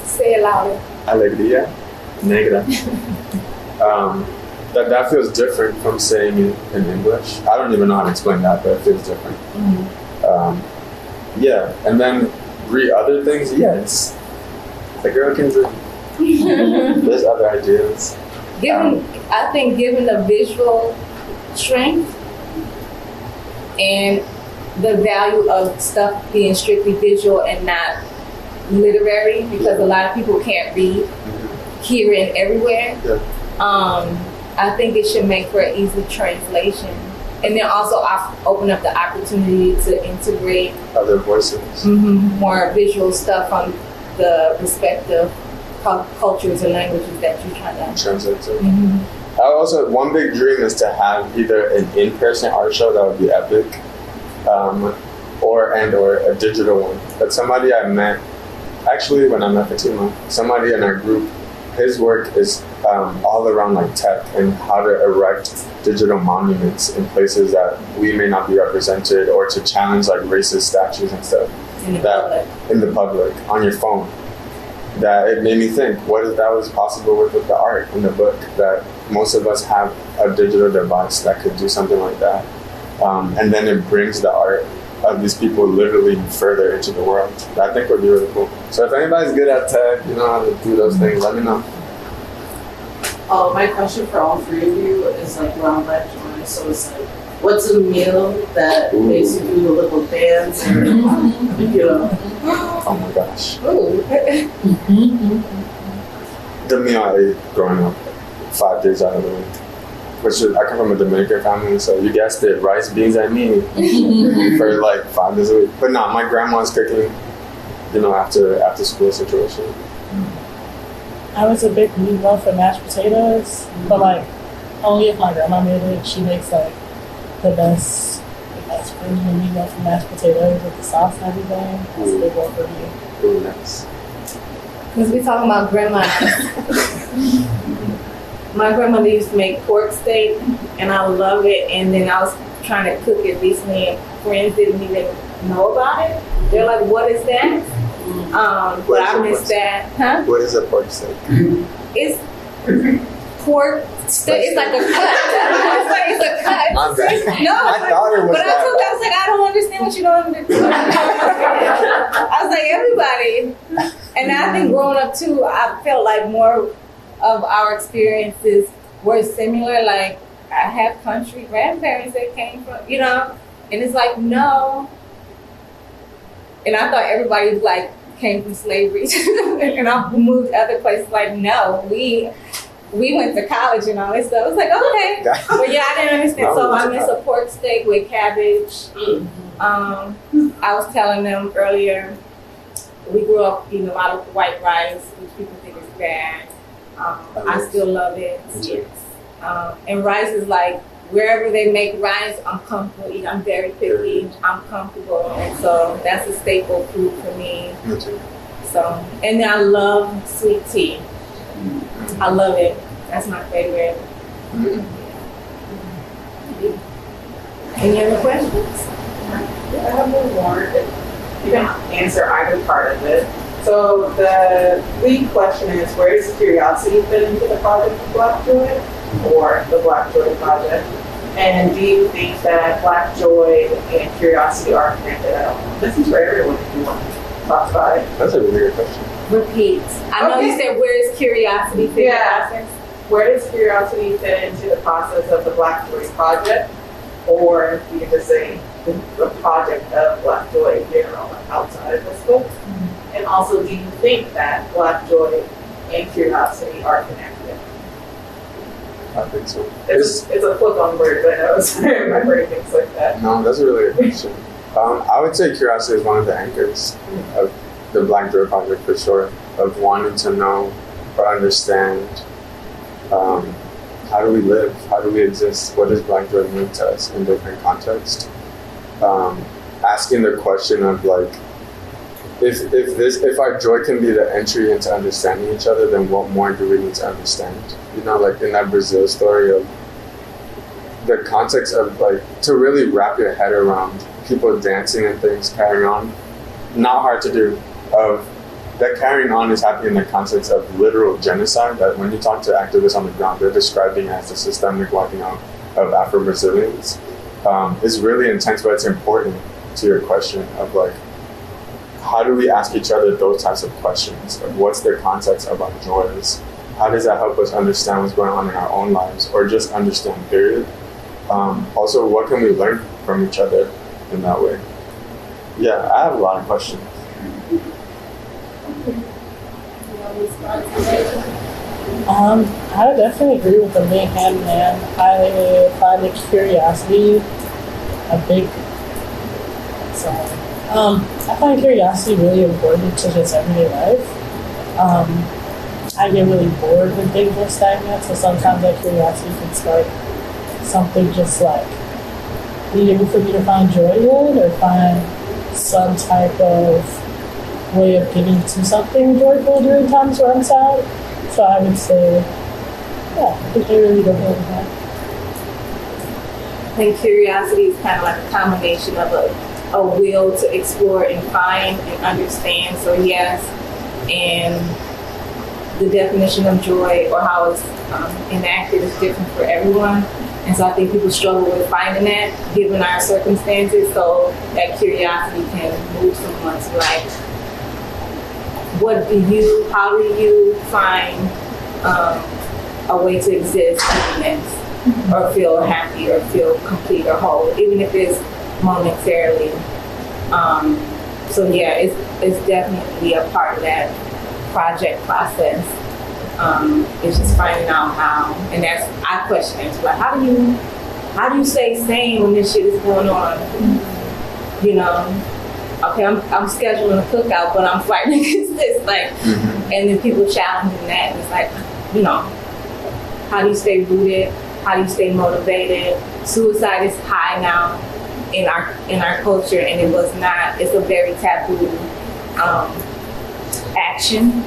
Say it louder. Alegría negra. That feels different from saying it in English. I don't even know how to explain that, but it feels different. Yeah, and then read other things. Yes, the girl can read. There's other ideas. I think given the visual strength and the value of stuff being strictly visual and not literary, because a lot of people can't read here and everywhere. I think it should make for an easy translation, and then also open up the opportunity to integrate other voices, more visual stuff from the respective cultures and languages that you're trying to translate to. One big dream is to have either an in-person art show that would be epic, or a digital one. But somebody I met, actually when I met Fatima, somebody in our group, his work is all around like tech and how to erect digital monuments in places that we may not be represented, or to challenge like racist statues and stuff in the public on your phone. That it made me think, what if that was possible with the art in the book, that most of us have a digital device that could do something like that. And then it brings the art of these people literally further into the world. That I think would be really cool. So if anybody's good at tech, you know how to do those things, let me know. My question for all three of you is like around Black joy. So it's like, what's a meal that makes you do a little dance, or you know? Oh my gosh. The meal I ate growing up 5 days out of the week. Which is, I come from a Dominican family, so you guessed it, rice, beans, and meat for like 5 days a week. But no, my grandma's cooking, you know, after school situation. I was a big meatloaf and mashed potatoes, but like only if my grandma made it. She makes like the best version of meatloaf and mashed potatoes with the sauce and everything. It's a big one for me. Really nice. Because we talking about grandma. My grandmother used to make pork steak, and I love it. And then I was trying to cook it recently, and friends didn't even know about it. They're like, "What is that?" But I missed that. Huh? What is a pork steak? It's pork steak. It's like a cut. It's a cut. My bad. No, I thought it was but I told her, I was like, I don't understand what you don't understand. I was like, everybody. And I think growing up too, I felt like more of our experiences were similar. Like, I have country grandparents that came from, you know, and it's like, no. And I thought everybody like came from slavery, and I moved other places. Like, no, we went to college and all this stuff. I was like, okay, but yeah, I didn't understand. So I miss a pork steak with cabbage. I was telling them earlier, we grew up eating a lot of white rice, which people think is bad. I still love it. And rice is like, wherever they make rice, I'm comfortable eating. I'm very picky. I'm comfortable. And so that's a staple food for me. So, and then I love sweet tea. I love it. That's my favorite. Any other questions? I have one more. You can answer either part of it. So the lead question is, where does curiosity fit into the project of Black Joy, or the Black Joy project? And do you think that Black Joy and curiosity are connected at all? This is for everyone if you want to talk about it. That's a really good question. Repeat. I know you said, where is curiosity fit in the process? Where does curiosity fit into the process of the Black Joy project? Or you can just say the project of Black Joy in general, outside of this book? And also, do you think that Black Joy and curiosity are connected? I think so. It's a flip on words, I know. Sorry, my brain thinks like that. No, that's a really good question. I would say curiosity is one of the anchors of the Black Joy project for sure, of wanting to know or understand how do we live, how do we exist, what does Black Joy mean to us in different contexts. Asking the question of like, if our joy can be the entry into understanding each other, then what more do we need to understand? You know, like in that Brazil story of the context of like, to really wrap your head around people dancing and things, carrying on, not hard to do. Of that carrying on is happening in the context of literal genocide, that when you talk to activists on the ground, they're describing it as the systemic wiping out of Afro-Brazilians. It's really intense, but it's important to your question of like, how do we ask each other those types of questions? Like, what's the context of our joys? How does that help us understand what's going on in our own lives, or just understand, period? Also, what can we learn from each other? in that way. Yeah, I have a lot of questions. I definitely agree with the being hand in hand. I find the curiosity a big. I find curiosity really important to just everyday life. I get really bored when things are stagnant, so sometimes that curiosity can start something just like being able for me to find joy in or find some type of way of getting to something joyful during times where I'm sad. So I would say, yeah, I think they really go hand in hand. I think curiosity is kind of like a combination of a will to explore and find and understand. So yes, and the definition of joy or how it's enacted is different for everyone. And so I think people struggle with finding that given our circumstances. So that curiosity can move someone to like, how do you find a way to exist in this, or feel happy, or feel complete or whole, even if it's momentarily. So yeah, it's definitely a part of that project process. It's just finding out how, and that's I question it. Like, how do you stay sane when this shit is going on? You know. Okay, I'm scheduling a cookout, but I'm fighting against this. Like, and then people challenging that. And it's like, you know, how do you stay rooted? How do you stay motivated? Suicide is high now in our culture, and it was not. It's a very taboo action,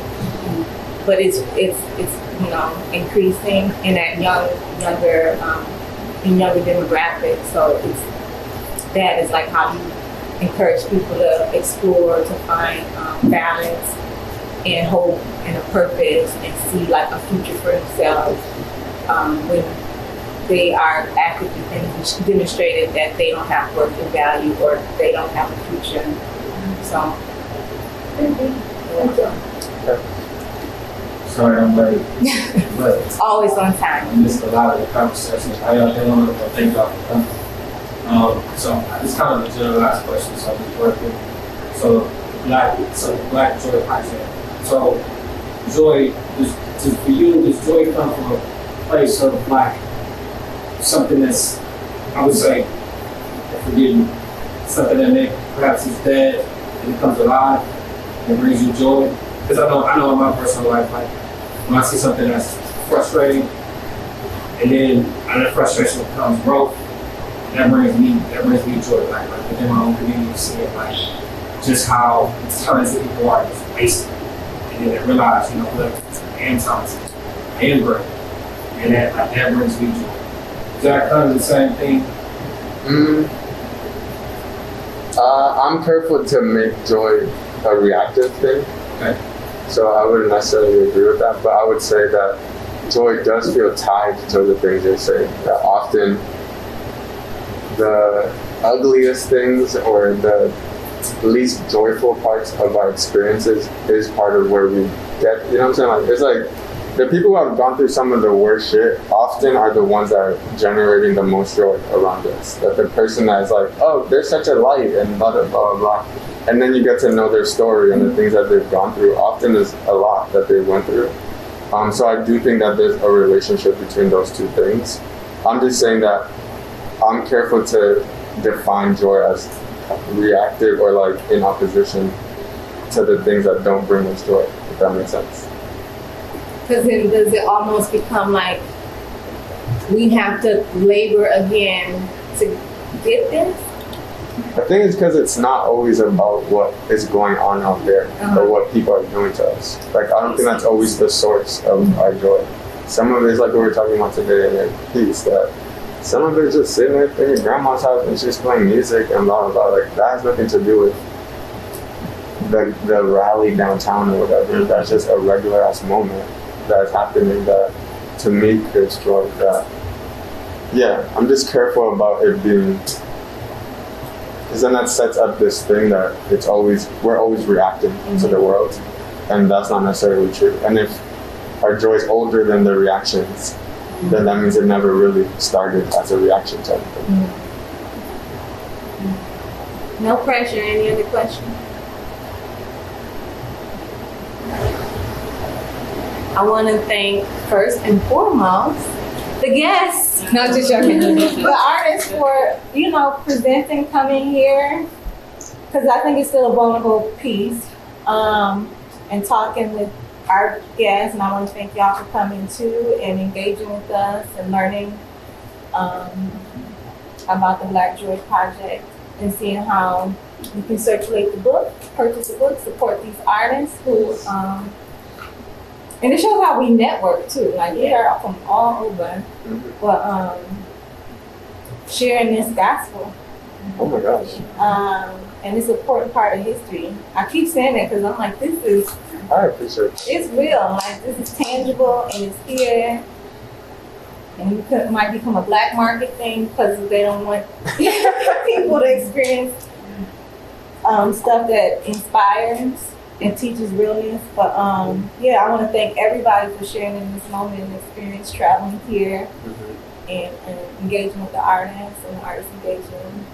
but it's you know increasing in that younger demographic. So that is like how you encourage people to explore, to find balance and hope and a purpose and see like a future for themselves when they are actively demonstrated that they don't have worth and value or they don't have a future. So, sorry I'm late, but it's always on time. I missed a lot of the conversation. How y'all doing? Thank y'all for coming. So it's kind of a generalized question, so I'm just working. So black joy concept. So joy, for you, does joy come from a place of like something that's, I would say, forgetting something that perhaps is dead and it comes alive and brings you joy? Because I know in my personal life, like when I see something that's frustrating, and then out of that frustration comes growth. That brings me joy, like within my own community, seeing like just how talented people are just wasted, and then they realize, you know, look, and talented and great, and that brings me joy. Is that kind of the same thing? I'm careful to make joy a reactive thing. Okay. So I wouldn't necessarily agree with that, but I would say that joy does feel tied to the things you're saying. That often the ugliest things or the least joyful parts of our experiences is part of where we get, you know what I'm saying? Like, it's like the people who have gone through some of the worst shit often are the ones that are generating the most joy around us. That the person that is like, oh, they're such a light and blah, blah, blah, blah. And then you get to know their story and the things that they've gone through. Often is a lot that they went through. So I do think that there's a relationship between those two things. I'm just saying that I'm careful to define joy as reactive or like in opposition to the things that don't bring us joy, if that makes sense. Because then does it almost become like we have to labor again to get this? I think it's because it's not always about what is going on out there or what people are doing to us. Like, I don't think that's always the source of our joy. Some of it is like what we were talking about today in the piece, that some of it is just sitting there in your grandma's house and she's playing music and blah, blah, blah. Like, that has nothing to do with the rally downtown or whatever. That's just a regular ass moment that's happening that, to me, creates joy. That, yeah, I'm just careful about it being, because then that sets up this thing that we're always reacting to the world, and that's not necessarily true. And if our joy is older than the reactions, then that means it never really started as a reaction to anything. No pressure. Any other questions? I want to thank first and foremost the guests, not just joking, the artists for presenting, coming here, because I think it's still a vulnerable piece, and talking with our guests. And I want to thank y'all for coming too and engaging with us and learning about the Black Joy Project and seeing how you can circulate the book, purchase the book, support these artists who. And it shows how we network too. Like we are from all over, but sharing this gospel. Oh my gosh. And it's an important part of history. I keep saying that because I'm like, this is. I appreciate it. It's real. Like this is tangible and it's here. And it might become a black market thing because they don't want people to experience stuff that inspires and teaches realness. But I want to thank everybody for sharing in this moment and experience traveling here and engaging with the artists and the artists engaging